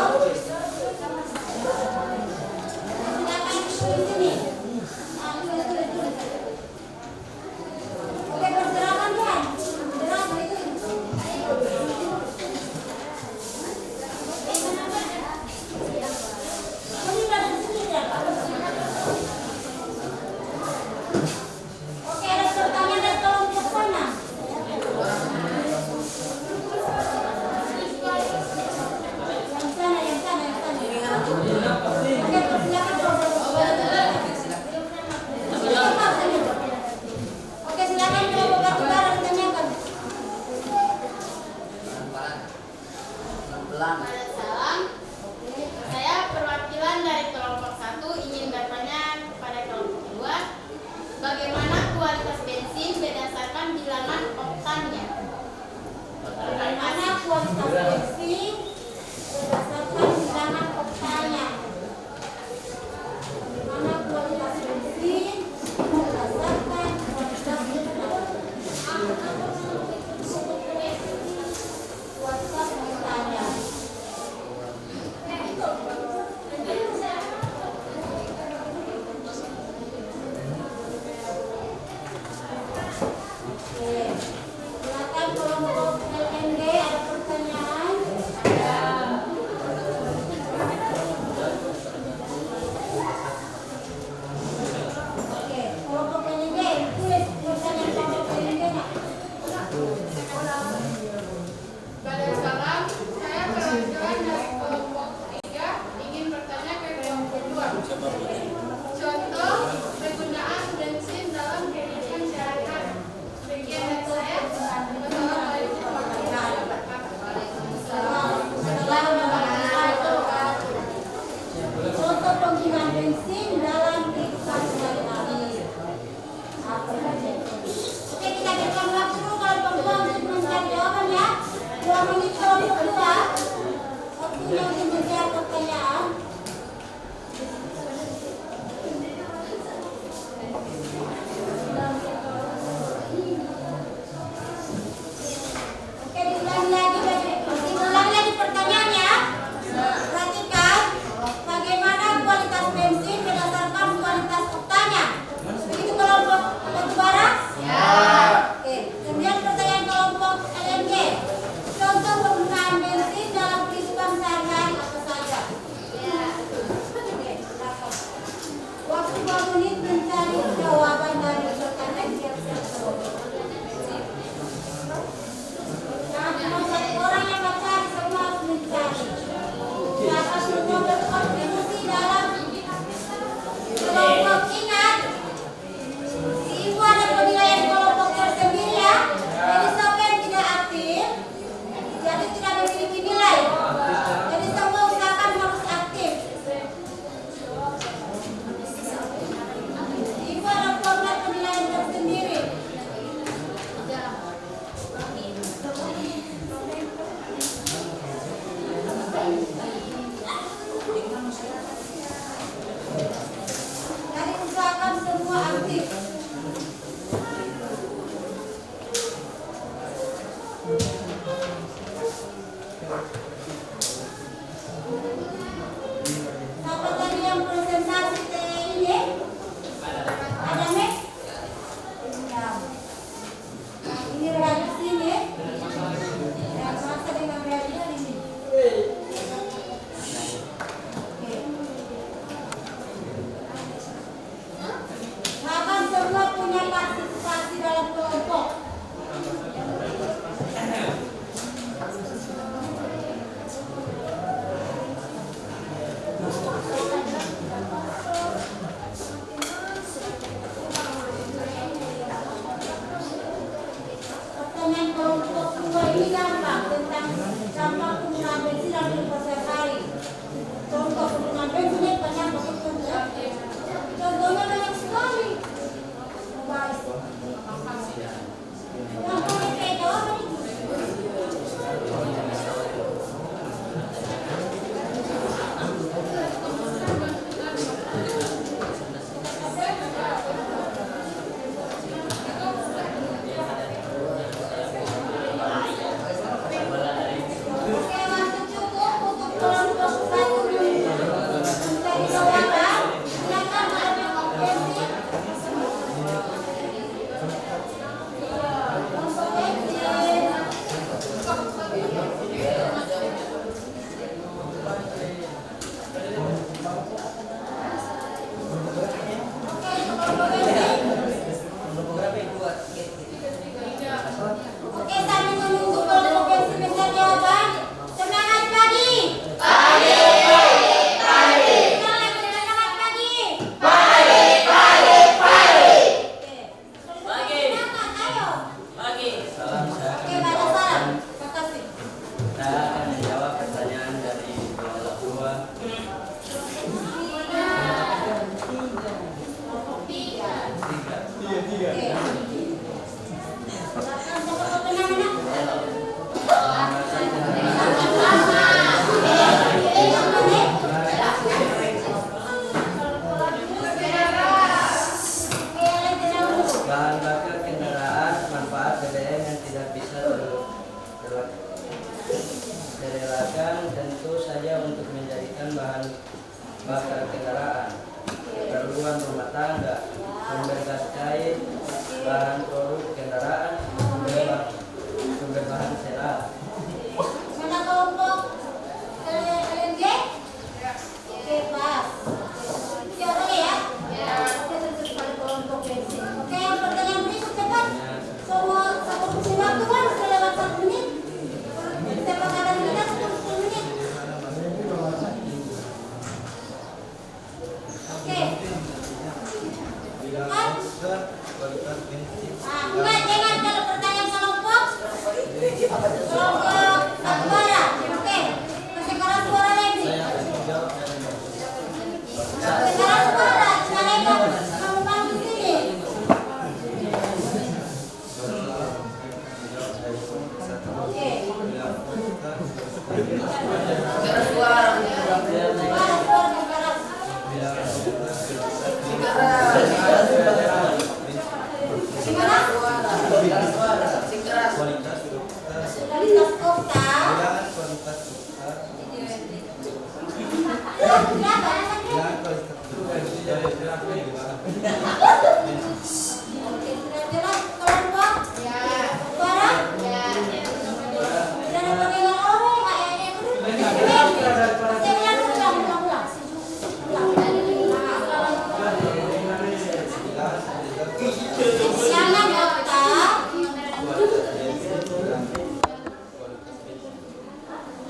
Ini gampang tentang dampak penggunaan bensin dalam kehidupan sehari-hari. Contoh penggunaan bensin banyak banget. Contohnya banyak sekali. Guys. Yang paling kayak jawaban itu. Oke, sambil menunggu kelompok bensin besar jawaban. Semangat pagi. Semangat pagi. Oke. Semangat, ayo. Salam sehat. Oke, baca salam. Makasih. Saya akan menjawab pertanyaan dari kelompok 2. Bahan bakar kendaraan manfaat BBM yang tidak bisa terelakkan tentu saja untuk menjadikan bahan bakar kendaraan, keperluan rumah tangga, sumber gas cair, bahan produk kendaraan, sumber bahan serat. Mana kelompok LNG? Oke, pas. Jawab ya. Oke, tentu sekali kelompok bensin. Oke, yang pertanyaan berikut cepat. Semua satu kursi waktu kan sudah lewat 1 menit. Kesepakatan kita 10 menit. Oke. Kan? Enggak, jangan kalau pertanyaan kelompok. Kelompok Akbara. Oke. Kasih keras suara lagi. Kasih keras suara. Mereka kamu di sini. Oke. Keras suara. Gimana? Kualitas okta. Berapa anaknya? Oke, sudah jelas kelompok? Suara? Sudah ada panggilan orang, kayaknya itu. Saya bilang dulu, ulang. Jangan okta.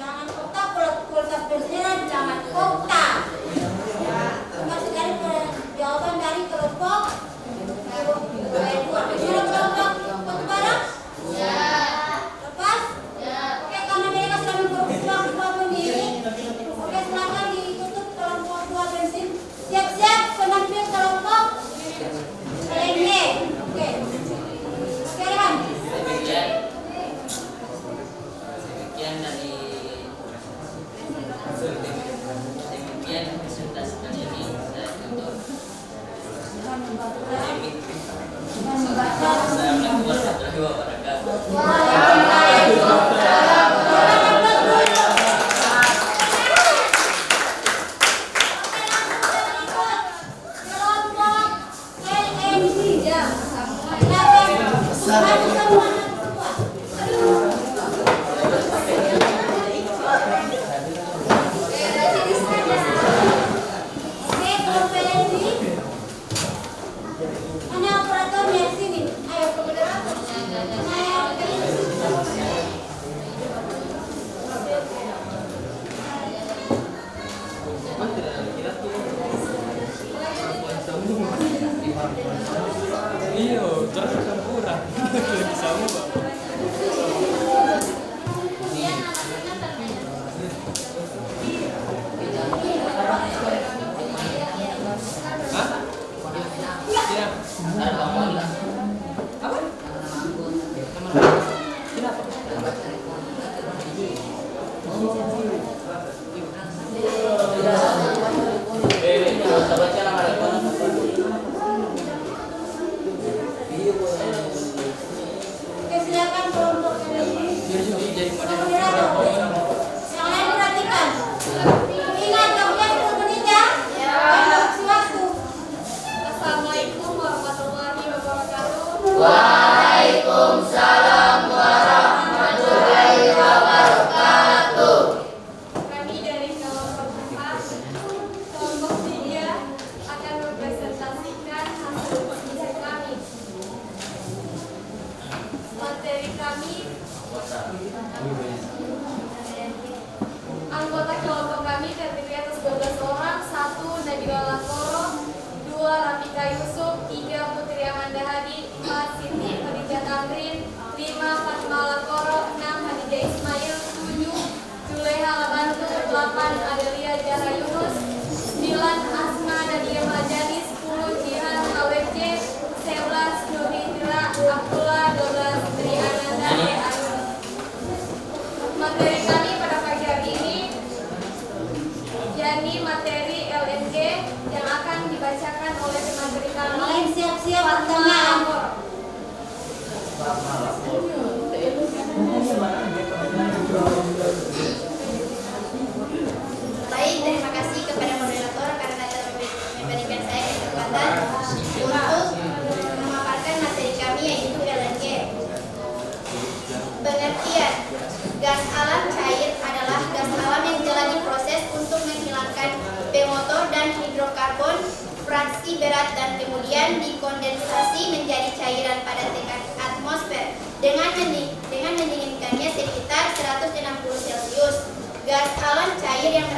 Jangan okta, kualitas bensinnya jangan okta. Cuma sekali jawaban dari kelompok Bagaimana kelompok Batubara? Lepas? Oke, karena mereka sudah memproduksi waktu ini. Oke, silakan ditutup kelompok 2 bensin. Siap-siap penampil kelompok LNG. Oke. Oke, Rehan. Demikian dari demikian presentasi kali ini saya tutup. Assalamualaikum warahmatullahi wabarakatuh. Iya, jangan kurang. Bisa ubah.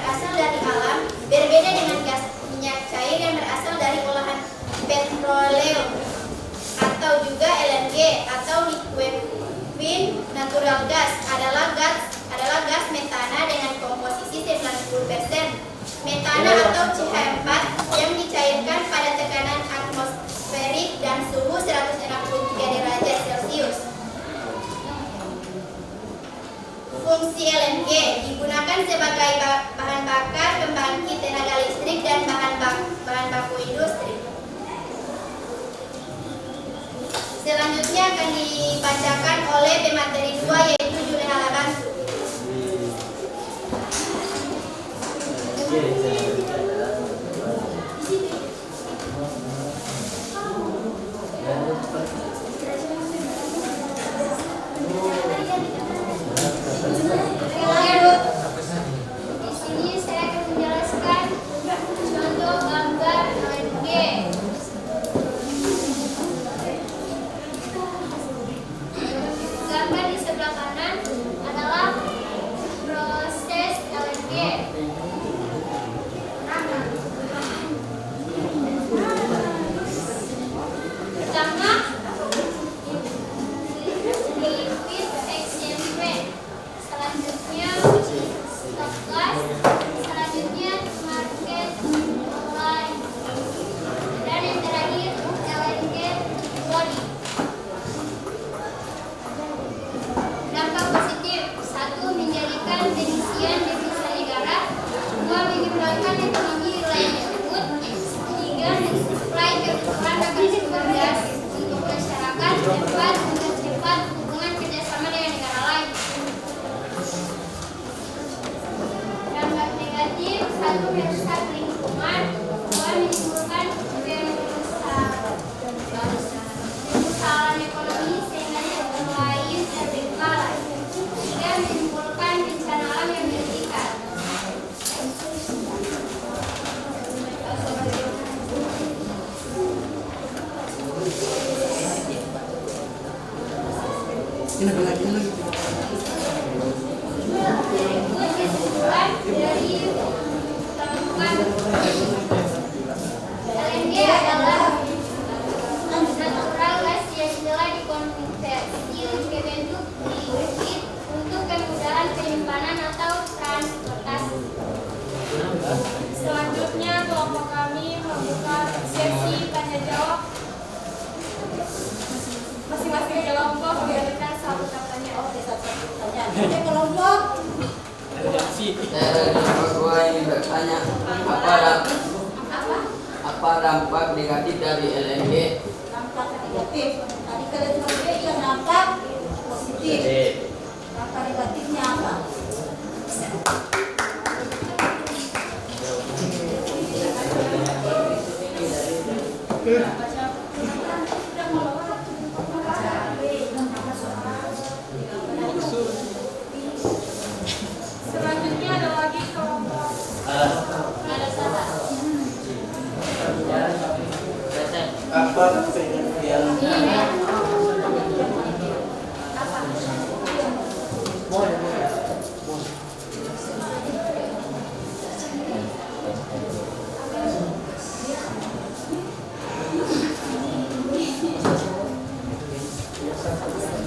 berasal dari alam berbeda dengan gas minyak cair yang berasal dari olahan petroleum atau juga LNG atau liquefied natural gas adalah gas metana dengan komposisi 90% metana atau CH4 yang dicairkan pada tekanan atmosferik dan suhu 163 derajat Celcius. Fungsi LNG digunakan sebagai bahan bakar pembangkit tenaga listrik dan bahan baku industri. Selanjutnya akan dibacakan oleh pemateri 2 yaitu Juleha Bantu. Di sini saya akan menjelaskan contoh gambar LNG. Gambar di sebelah kanan adalah proses LNG. Pertama, liquid exchange rate. Selanjutnya stock gas. Selanjutnya market line. Dan yang terakhir LNG body. Dampak positif: 1. Menjadikan pengisian devisa negara. 2. Mengembangkan ekonomi wilayah tersebut. 3. Mensuplai kebutuhan akan sumber gas untuk masyarakat. 4. Mempercepat hubungan kerjasama dengan negara lain. Dampak negatif: 1. Merusak lingkungan. 2. Menimbulkan permasalahan ekonomi sehingga sektor lain terbengkalai. 3. Menimbulkan bencana alam yang merugikan. Berikut kesimpulan dari temukan LNG adalah natural gas yang telah dikonversi ke bentuk liquid untuk kemudahan penyimpanan atau transportasi. Selanjutnya kelompok kami membuka sesi tanya jawab. Masing-masing kelompok memberikan satu pertanyaan. Oke, satu pertanyaan. Oke, kelompok. Saya ingin bertanya, apa dampak negatif dari LNG? Dampak negatif. Tadi kalian sudah yang dampak positif. Dampak negatifnya apa? Selanjutnya ada lagi kelompok. Apa pengertian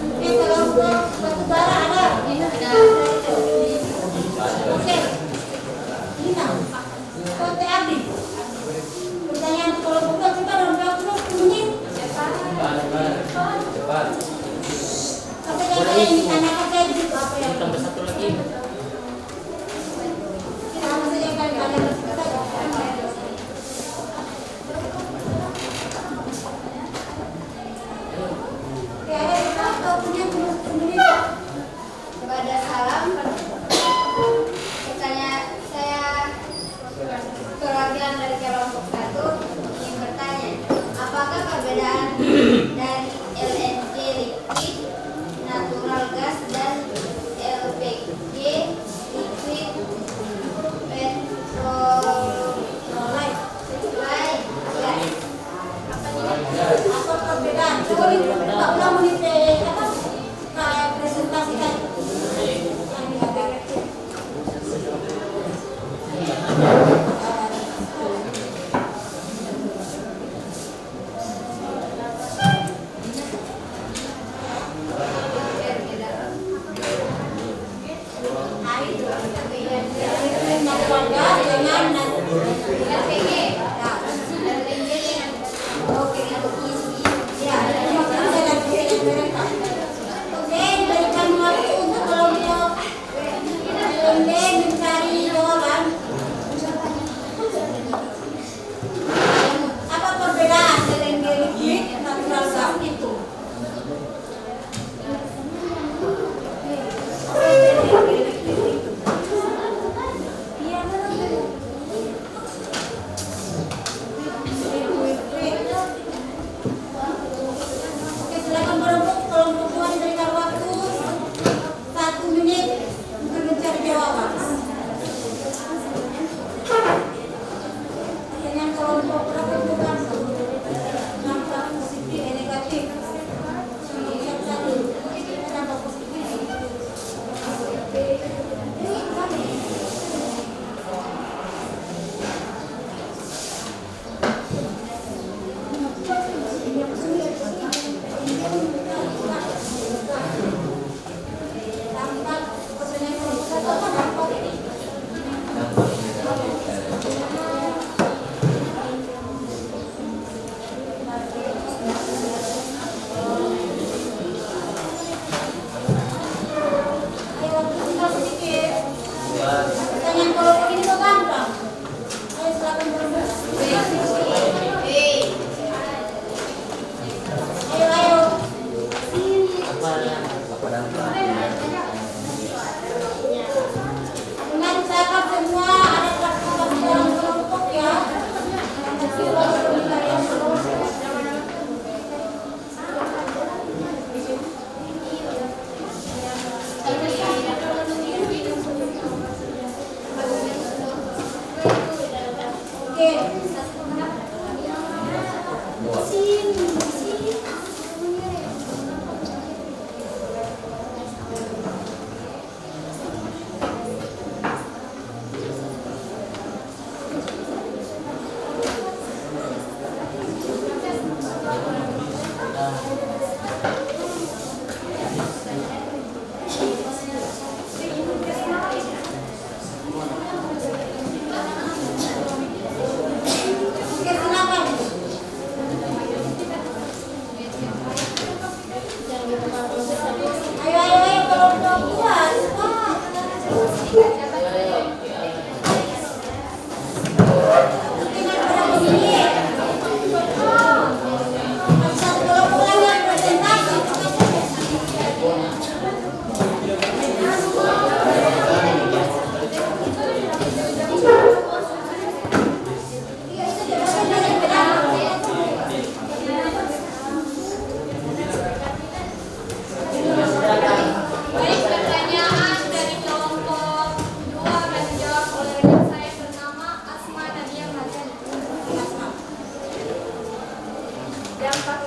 Oke, kelompok batubara ada? Oke. Lina. Konte Abdi. Pertanyaan kelompok dua, coba dong, jawab dulu 10 menit. Apa yang kalian ditanyakan saya gitu, apa yang Tambah satu lagi. sama saja yang kalian Oke, ada berapa punya 10 menit? Kepada salam, saya perwakilan dari kelompok 1 ingin bertanya, apakah perbedaan dari LNG liquid, natural gas dan LPG liquid petroleum gas? Apa perbedaan? Coba kita ulang menit apa? Presentasikan.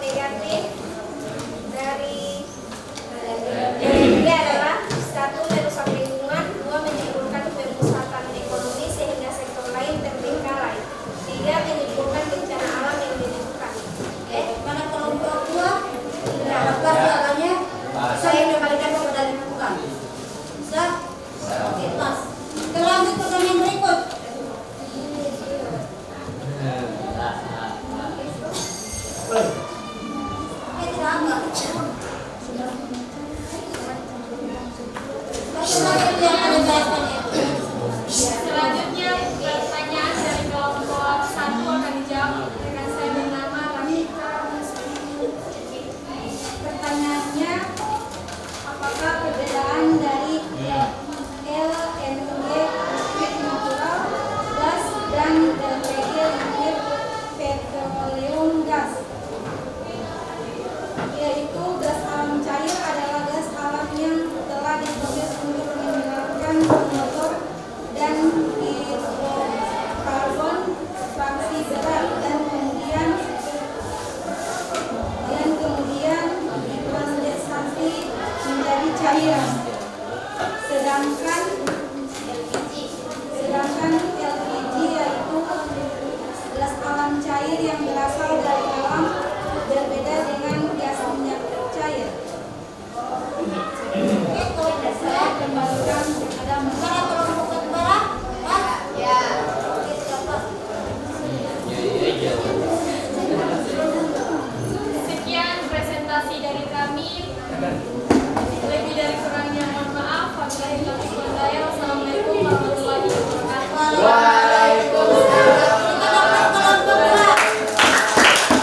negatif dari dia adalah 1. merusak lingkungan, 2. menimbulkan pemusatan ekonomi sehingga sektor lain terbengkalai, 3. menimbulkan bencana alam yang menimbulkan. Mana kelompok 2? Nah, apa soalannya? Saya kembalikan kepada lingkungan. Bisa? Oke, pas. Kita lanjut pertanyaan berikut. Tidak angkat. Laki-laki yang ada jawabannya. Selanjutnya pertanyaan dari kelompok 1 akan dijawab dengan saya bernama Ramita. Pertanyaannya, apakah perbedaan dari LNG liquid natural gas dan LPG liquid petroleum gas? Yaitu gas alam cair adalah gas alam yang telah diproses untuk menghilangkan motor dan hidrokarbon fraksi berat dan kemudian dikondensasi menjadi cairan. Sedangkan LPG yaitu gas alam cair yang berasal dari alam, berbeda dengan gas minyak cair. Oke, saya kembalikan kepada Menteri kelompok kedua. Ya. Sekian presentasi dari kami. Lebih dari kurangnya mohon maaf. Wabillahi taufiq wal hidayah. Wassalamualaikum warahmatullahi wabarakatuh. Waalaikumsalam. Kita dapat kelompok 2. Kita yang terakhir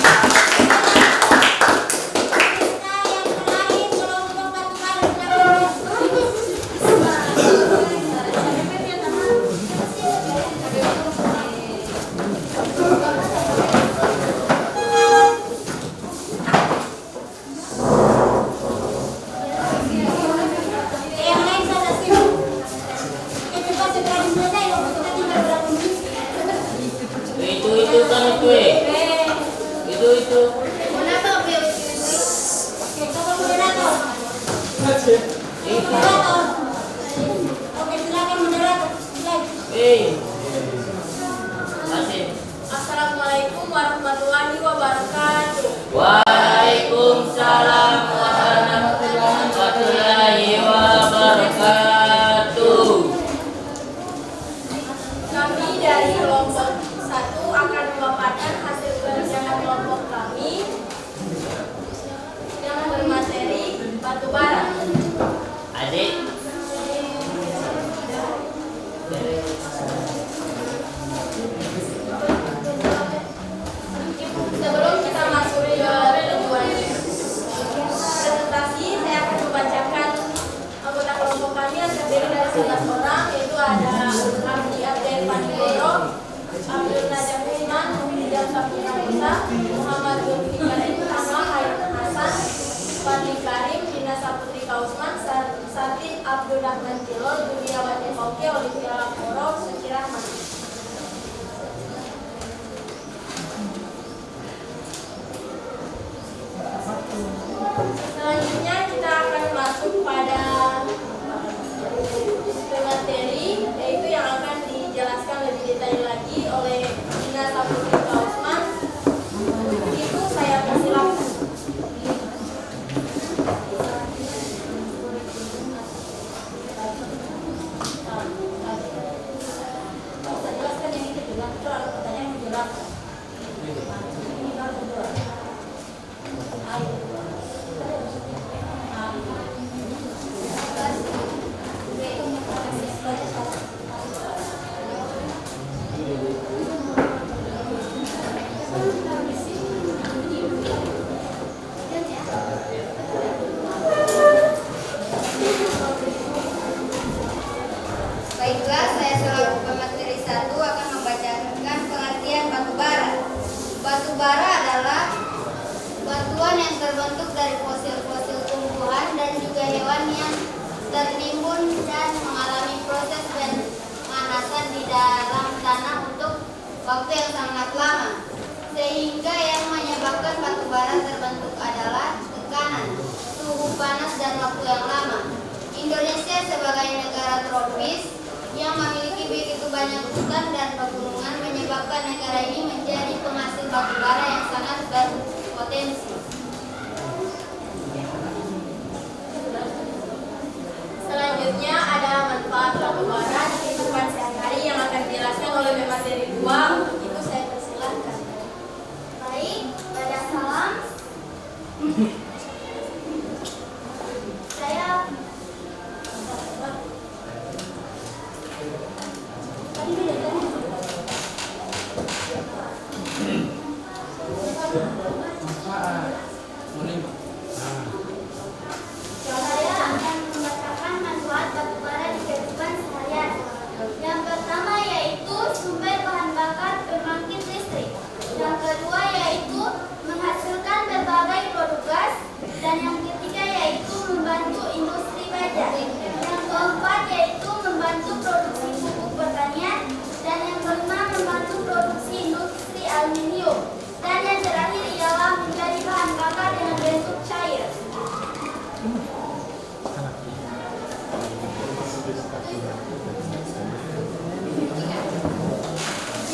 kelompok Batubara. Yang lain saja sini. Oke, coba segera dimulai. Kita tinggal berapa menit? Itu kan itu. Kenapa beliau Oke, coba moderator. Moderator. Oke, silakan moderator. Mulai. Masih. Assalamualaikum warahmatullahi wabarakatuh. Waalaikumsalam warahmatullahi wabarakatuh. Kami dari kelompok 1 akan memaparkan hasil kerja kelompok kami yang bermateri batubara. Adik. Sebelum kita masuk ke tujuan presentasi, saya akan membacakan anggota kelompok kami yang terdiri dari 11 orang, yaitu ada Abdi Abdel Panigoro, Abdul Najam Usman, Rizal Saputra Musa, Muhammad Zulfikar Utama, Haidar Hasan, Fadli Karim, Dina Saputri Kausman, Satin Abdul Rahman Tilor, Juliawati Koke, Olivia Lakoro, Suci Rahman. Selanjutnya kita akan masuk pada materi, yaitu yang akan dijelaskan lebih detail lagi oleh Dina Saputri Kausman. Itu saya persilakan. Saya jelaskan yang itu juga. Itu ada pertanyaan yang menjelaskan. Ini baru kedua. Ayo. Baiklah, saya selaku pemateri 1 akan membacakan pengertian batubara. Batubara adalah batuan yang terbentuk dari fosil-fosil tumbuhan dan juga hewan yang tertimbun dan mengalami proses pemanasan di dalam tanah untuk waktu yang sangat lama, sehingga yang menyebabkan batubara terbentuk waktu yang lama. Indonesia sebagai negara tropis yang memiliki begitu banyak hutan dan pegunungan menyebabkan negara ini menjadi penghasil batu bara yang sangat berpotensi. Selanjutnya ada manfaat batu bara di kehidupan sehari-hari yang akan dijelaskan oleh pemateri 2. Untuk itu saya persilahkan. Baik, pada salam. Saya akan membacakan manfaat batu bara di kehidupan sehari-hari. Yang pertama yaitu sumber bahan bakar pembangkit listrik. Yang kedua yaitu menghasilkan berbagai produk gas. Dan yang ketiga yaitu membantu industri baja. Yang keempat yaitu membantu produksi pupuk pertanian. Dan yang kelima membantu produksi industri aluminium. Dan yang terakhir ialah menjadi bahan bakar dengan bentuk cair.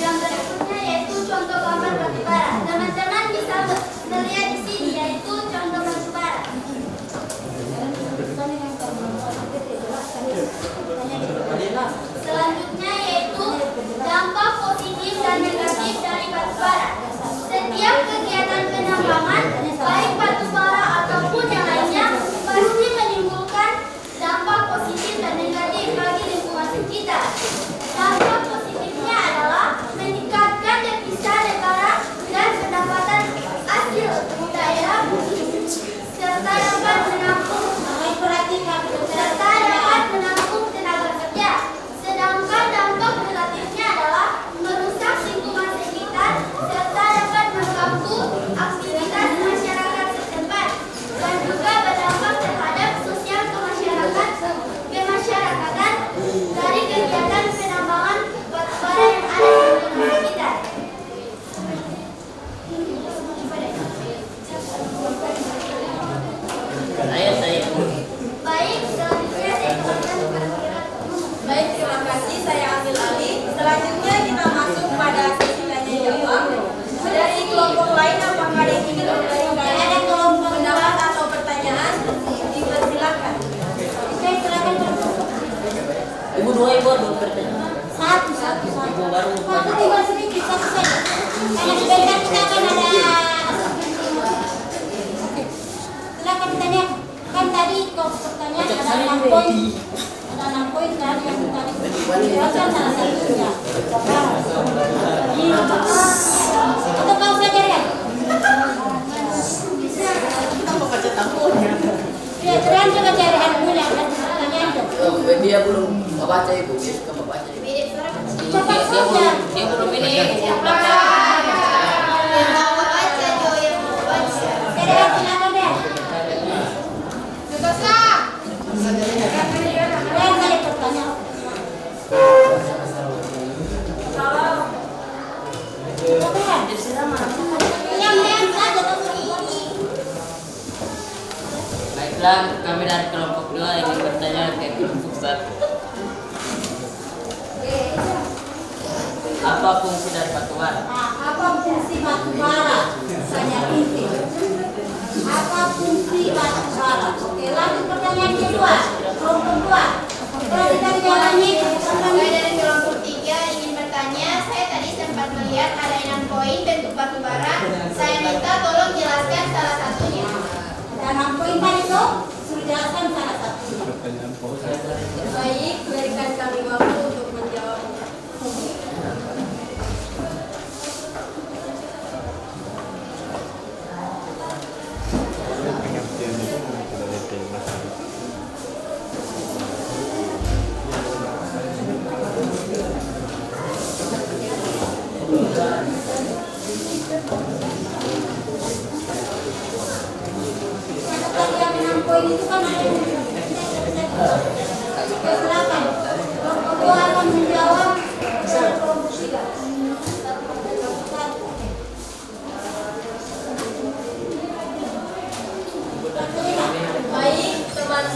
Yang berikutnya yaitu contoh gambar batu bara. Teman-teman bisa melihat di sini yaitu contoh batu bara. Selanjutnya yaitu dampak positif dan negatif dari batu bara. Setiap kegiatan penambangan, baik batu bara ataupun yang lainnya, pasti menimbulkan dampak positif dan negatif bagi lingkungan sekitar. Dampak positifnya adalah meningkatkan devisa negara dan pendapatan hasil daerah, serta dapat menampung tenaga kerja. Sedangkan dampak negatifnya adalah merusak lingkungan sekitar serta dapat mengganggu aktivitas masyarakat setempat dan juga berdampak terhadap sosial kemasyarakatan dari kegiatan penambangan batu bara yang ada di lingkungan sekitar. Baik, selanjutnya saya kembalikan kepada Kira. Baik, terima kasih. Saya ambil alih. Selanjutnya kita masuk pada sesi tanya jawab. Dari kelompok lain apakah ada yang ingin memberikan pendapat atau pertanyaan? Dipersilakan. Oke, silakan. Ibu dua pertanyaan. Satu. Ibu baru. Satu tiga sedikit, satu saja. Karena sebentar kita akan ada. Oke. Silakan ditanya. Kan tadi kau pertanyaan ada 6 poin. Ada 6 poin kan yang tadi. Jelaskan salah satunya. Atau kau saja ya? Kita mau baca tamunya. Ya, terang coba cari handphone dan pertanyaan itu. Dia belum membaca ibu, dia suka membaca. Cepat saja. Dia belum ini. Yang mau baca, Jo, yang mau baca. Terang silakan deh. Terang kali pertanyaan. Yang saja tuh ini. Baiklah, kami dari kelompok 2 ingin bertanya ke kelompok 1. Apa fungsi dari batu bara? Nah, apa fungsi batu bara? Tanya inti. Apa fungsi batu bara? Oke, lanjut pertanyaan kedua. Kelompok 2. Perhatikan jawabannya. Saya dari kelompok 3 ingin bertanya, saya tadi sempat melihat ada 6 poin bentuk batu bara. Saya minta tolong jelaskan salah satunya. Dan 6 poin tadi itu sudah jelaskan salah satunya. Baik, berikan kami waktu untuk menjawab. Yang 6 poin itu kan ada silakan. Kelompok 2 akan menjawab dari kelompok 3. Baik, teman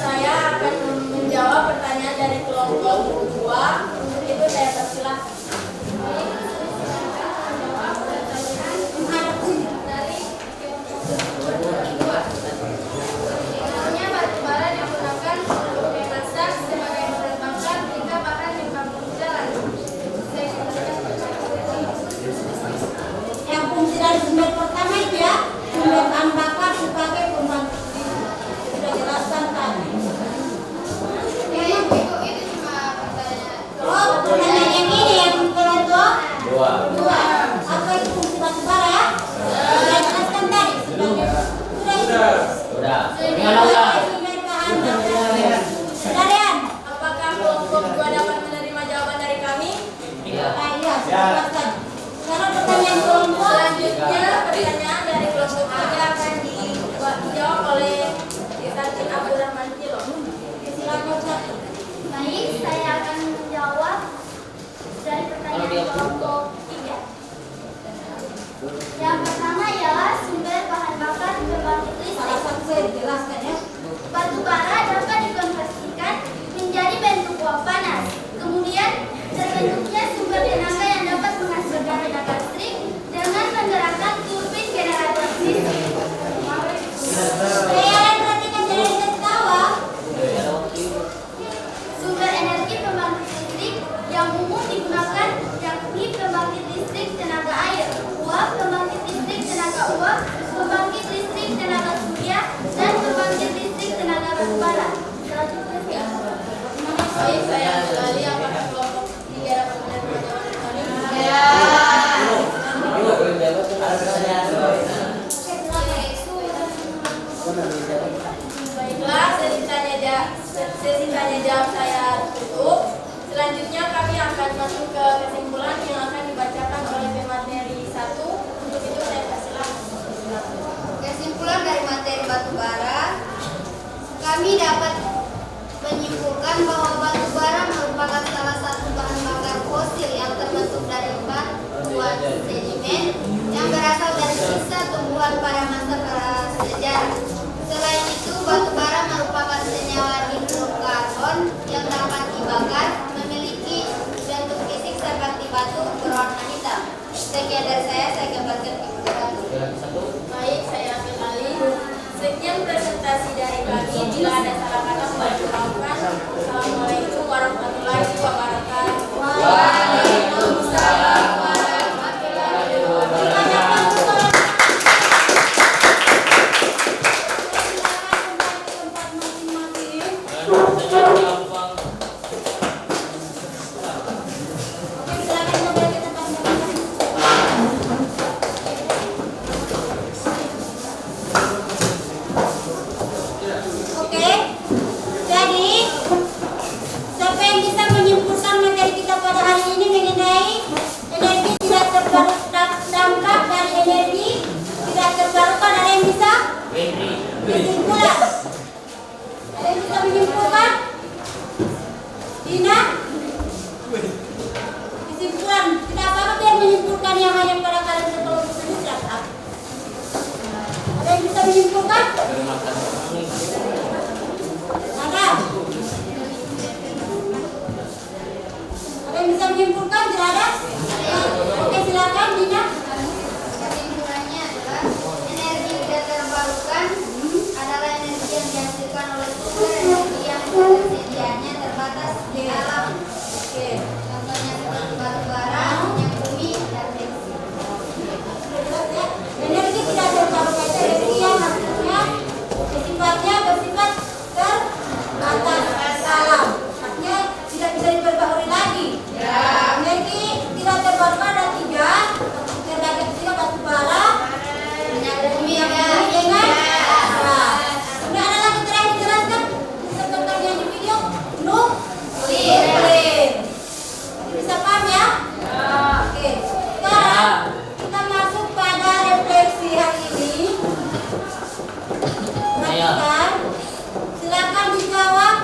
Kalian perhatikan jangan ketawa. Sumber energi pembangkit listrik yang umum digunakan yakni pembangkit listrik tenaga air, uap, pembangkit listrik tenaga uap, pembangkit listrik tenaga surya, dan pembangkit listrik tenaga batubara. Selanjutnya, Baik, saya kembali apakah kelompok 3 dapat menerima jawaban kami? Baiklah, sesi tanya jawab saya tutup. Selanjutnya kami akan masuk ke kesimpulan yang akan dibacakan oleh pemateri 1. Untuk itu saya persilakan. kesimpulan dari materi batubara, kami dapat menyimpulkan bahwa batubara merupakan salah satu bahan bakar fosil yang terbentuk dari batuan sedimen yang berasal dari sisa tumbuhan pada masa prasejarah. Selain itu, batubara merupakan senyawa hidrokarbon yang dapat dibakar, memiliki bentuk fisik seperti batu berwarna hitam. Sekian dari saya kembalikan ke Baik, saya ambil alih. Sekian presentasi dari kami. Bila ada salah kata mohon dimaafkan. Assalamualaikum warahmatullahi wabarakatuh. Waalaikumsalam warahmatullahi wabarakatuh. Tempat masing-masing. Oke, silakan kembali ke tempat masing-masing. Oke, jadi siapa yang bisa menyimpulkan materi kita pada hari ini mengenai energi tidak terdampak dari energi tidak terbarukan? Ada yang bisa? Kesimpulan. Ada yang bisa menyimpulkan? Dina? Kesimpulan. Tidak apa-apa biar menyimpulkan yang hanya pada kalian kelompok ini tidak apa. Ada yang bisa menyimpulkan? Ada? Ada yang bisa menyimpulkan? Tidak ada? Oke, silakan Dina. Kesimpulannya adalah energi tidak terbarukan adalah energi yang dihasilkan oleh sumber energi yang ketersediaannya terbatas di alam. Oke. Contohnya seperti batubara, minyak bumi, dan besi. Energi tidak terbarukan itu energi yang maksudnya sifatnya bersifat terbatas alam, artinya tidak bisa diperbarui lagi. Energi tidak terbarukan ada 3, tenaga ketiga batu bara, Minyak bumi, dengan sudah ada lagi terakhir dijelaskan sebenarnya di video nuklir. Bisa paham ya? Oke. Sekarang kita masuk pada refleksi hari ini. Perhatikan. Silakan dijawab.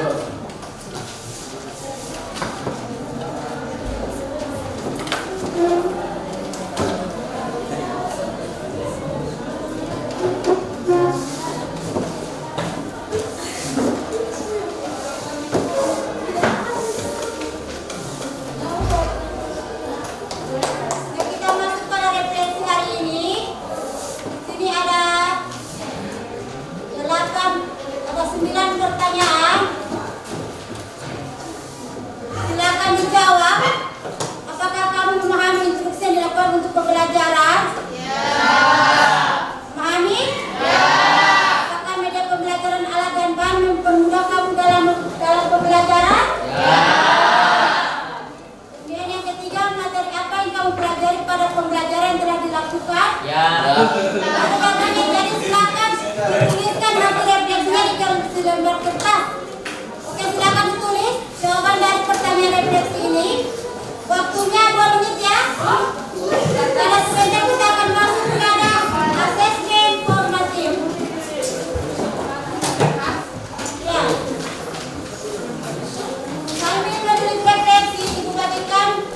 Yuk kita masuk pada refleksi hari ini. Sini ada 9 pertanyaan. Silakan dijawab. Apakah kamu memahami instruksi yang dilakukan untuk pembelajaran? Memahami? Apakah media pembelajaran alat dan bahan mempermudah kamu dalam pembelajaran? Kemudian yang ketiga, materi apa yang kamu pelajari pada pembelajaran yang telah dilakukan? Lalu katanya, jadi silakan dituliskan hasil refleksinya di lembar kertas. Oke, silakan ditulis jawaban dari pertanyaan refleksi ini. Waktunya 2 menit ya. Karena sebentar kita akan masuk pada asesmen formatif. Ya. Kami menulis refleksi ibu bagikan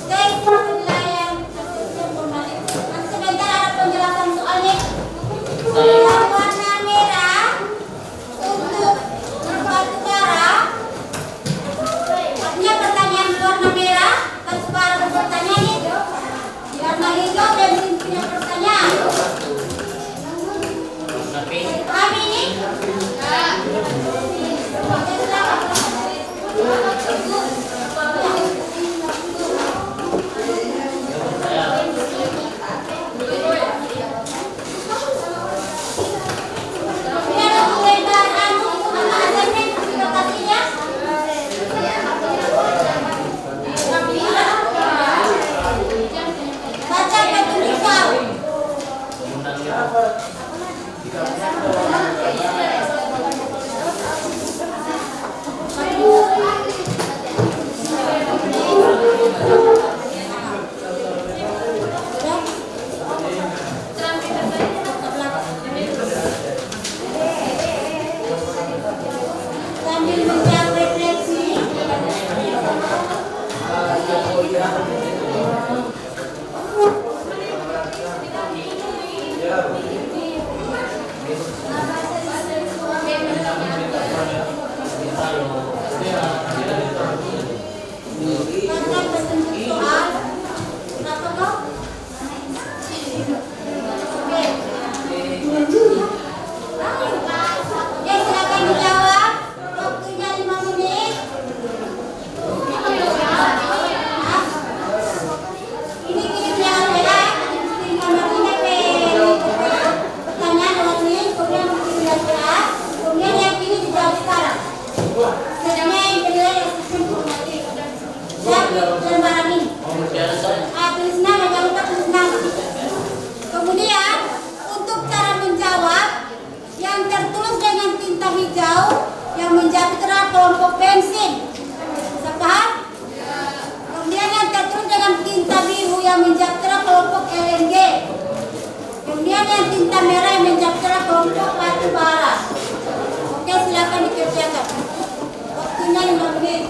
ke penilaian asesmen formatif. Nanti sebentar ada penjelasan soalnya. Yang warna merah untuk batubara. Artinya pertanyaan warna merah batubara bertanya Silakan bertunjuk soal. Kenapa kok? Oke. Oke, silakan dijawab. Waktunya 5 menit. Hah? Ini jangan beda. Di kamar ini pertanyaan lewat link, kemudian lihat kelas, kemudian yang ini dijawab sekarang. Sedangnya yang kedua yang informatif. Dan barang ini. Tulis nama, jangan lupa tulis nama. Kemudian untuk cara menjawab yang tertulis dengan tinta hijau yang menjawab itu adalah kelompok bensin. Bisa paham? Kemudian yang tertulis dengan tinta biru yang menjawab itu adalah kelompok LNG. Kemudian yang tinta merah yang menjawab itu adalah kelompok batu bara. Oke, silakan dikerjakan. Waktunya 5 menit.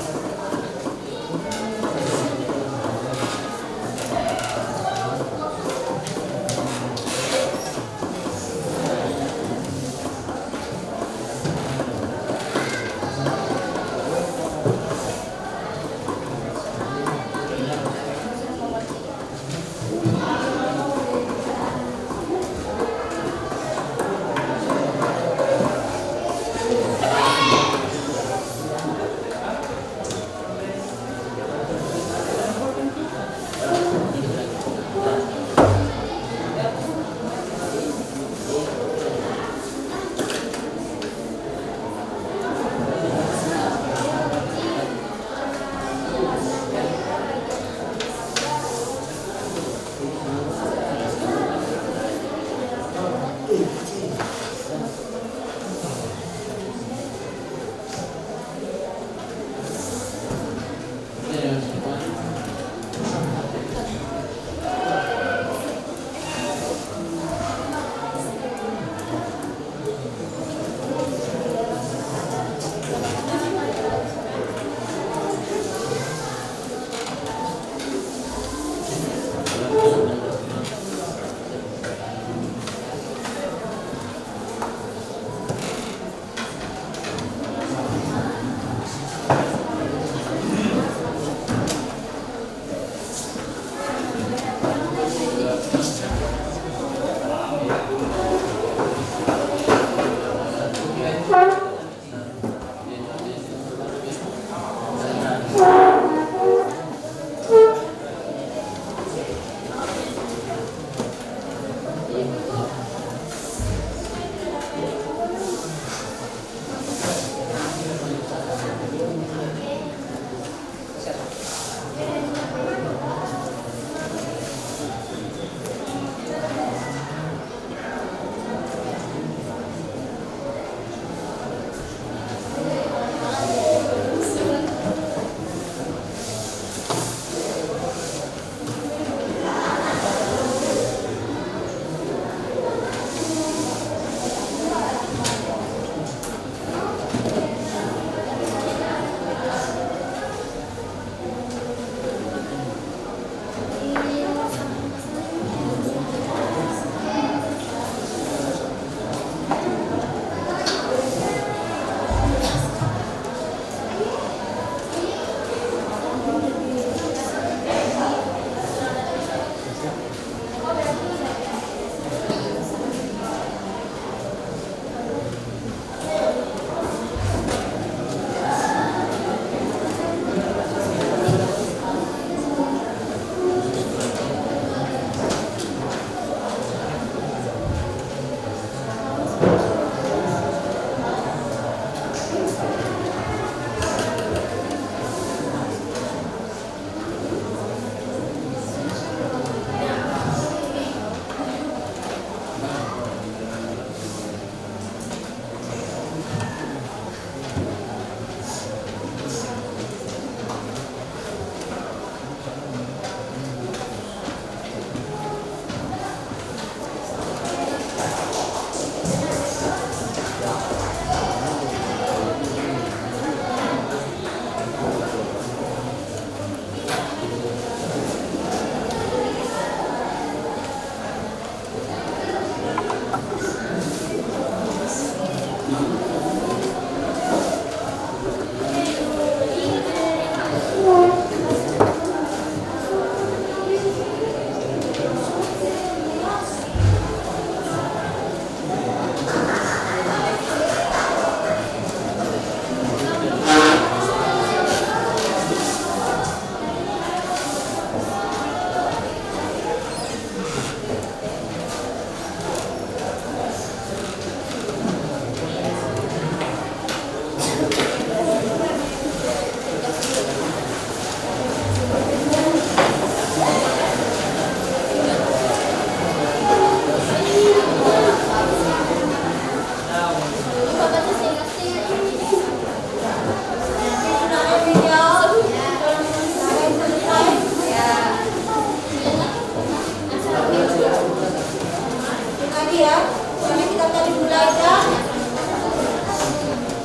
tadi ya. Karena kita tadi belajar.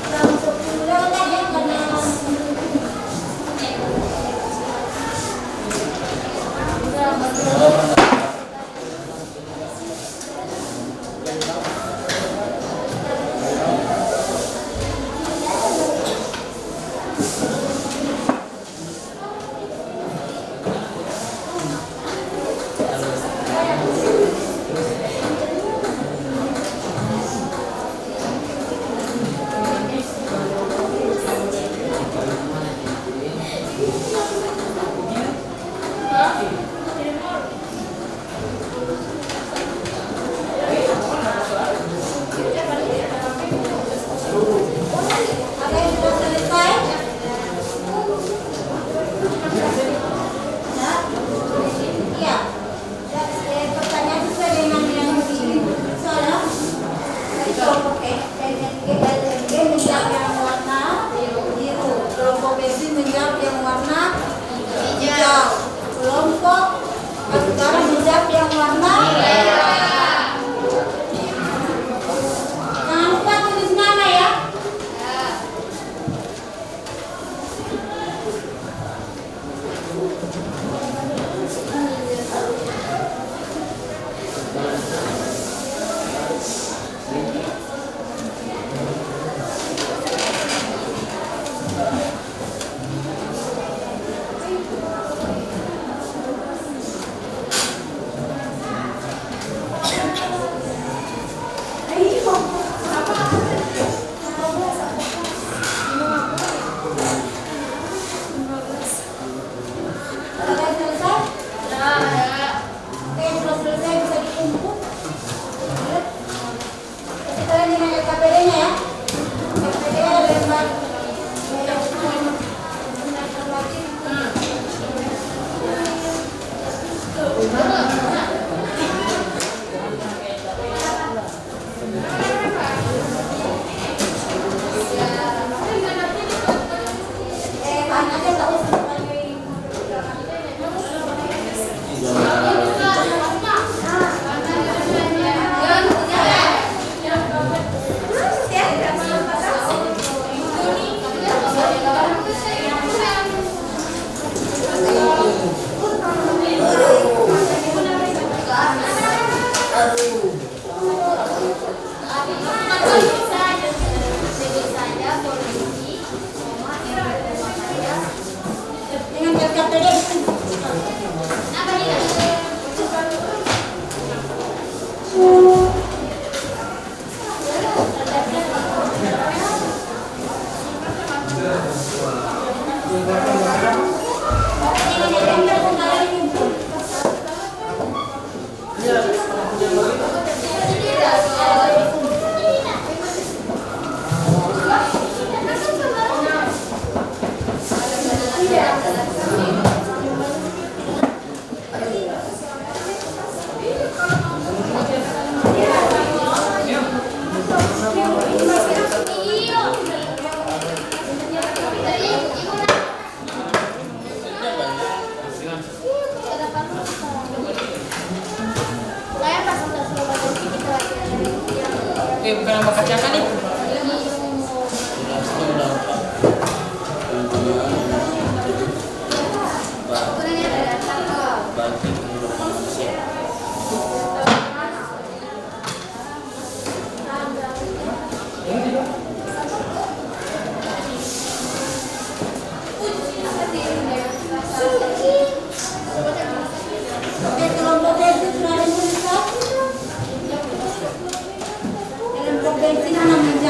Kita masuk dulu tadi karena ada yang sudah selesai. Ya, iya. Pertanyaan sesuai dengan yang di soal. Kelompok LNG menjawab yang warna biru. Kelompok BC menjawab yang warna hijau. Kelompok Batubara menjawab yang warna merah. Jangan lupa tulis nama ya. Ada yang selesai? Oke, yang belum selesai bisa dikumpul. Kasih kalian dengan LKPD-nya ya. LKPD lembar anaknya tak usah pakai. Dengan LKPD Oke, bukan nama kacakan nih. Oke, kelompok bensin sudah ada yang selesai. Kelompok bensin 6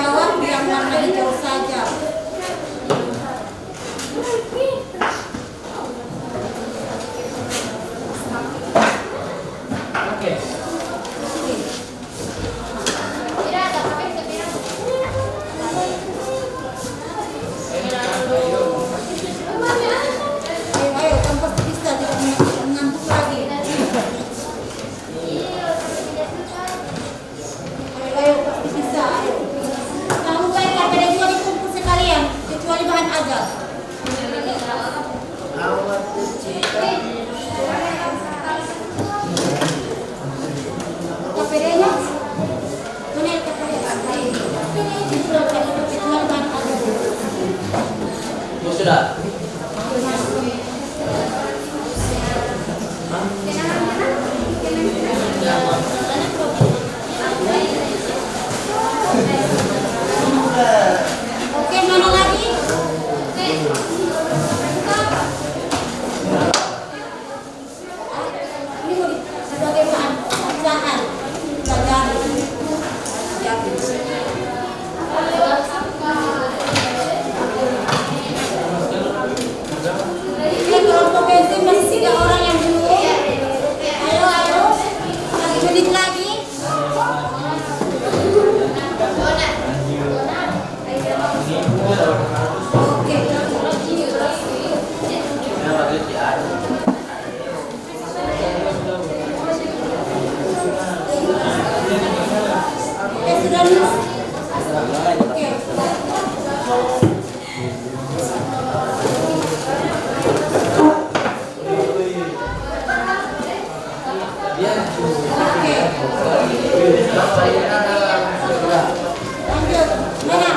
Lanjut. Mana?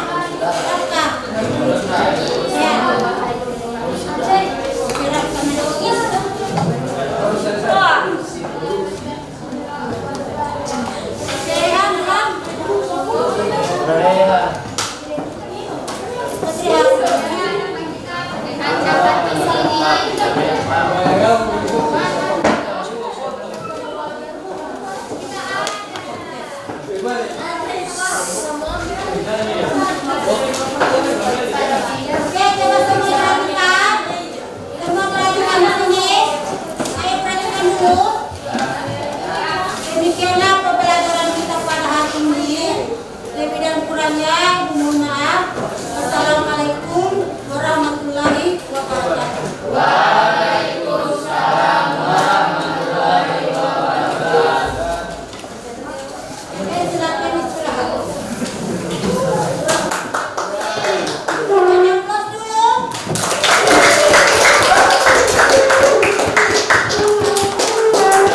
Apa? Ya. Gerak sama logis. Serihan belum? Nah,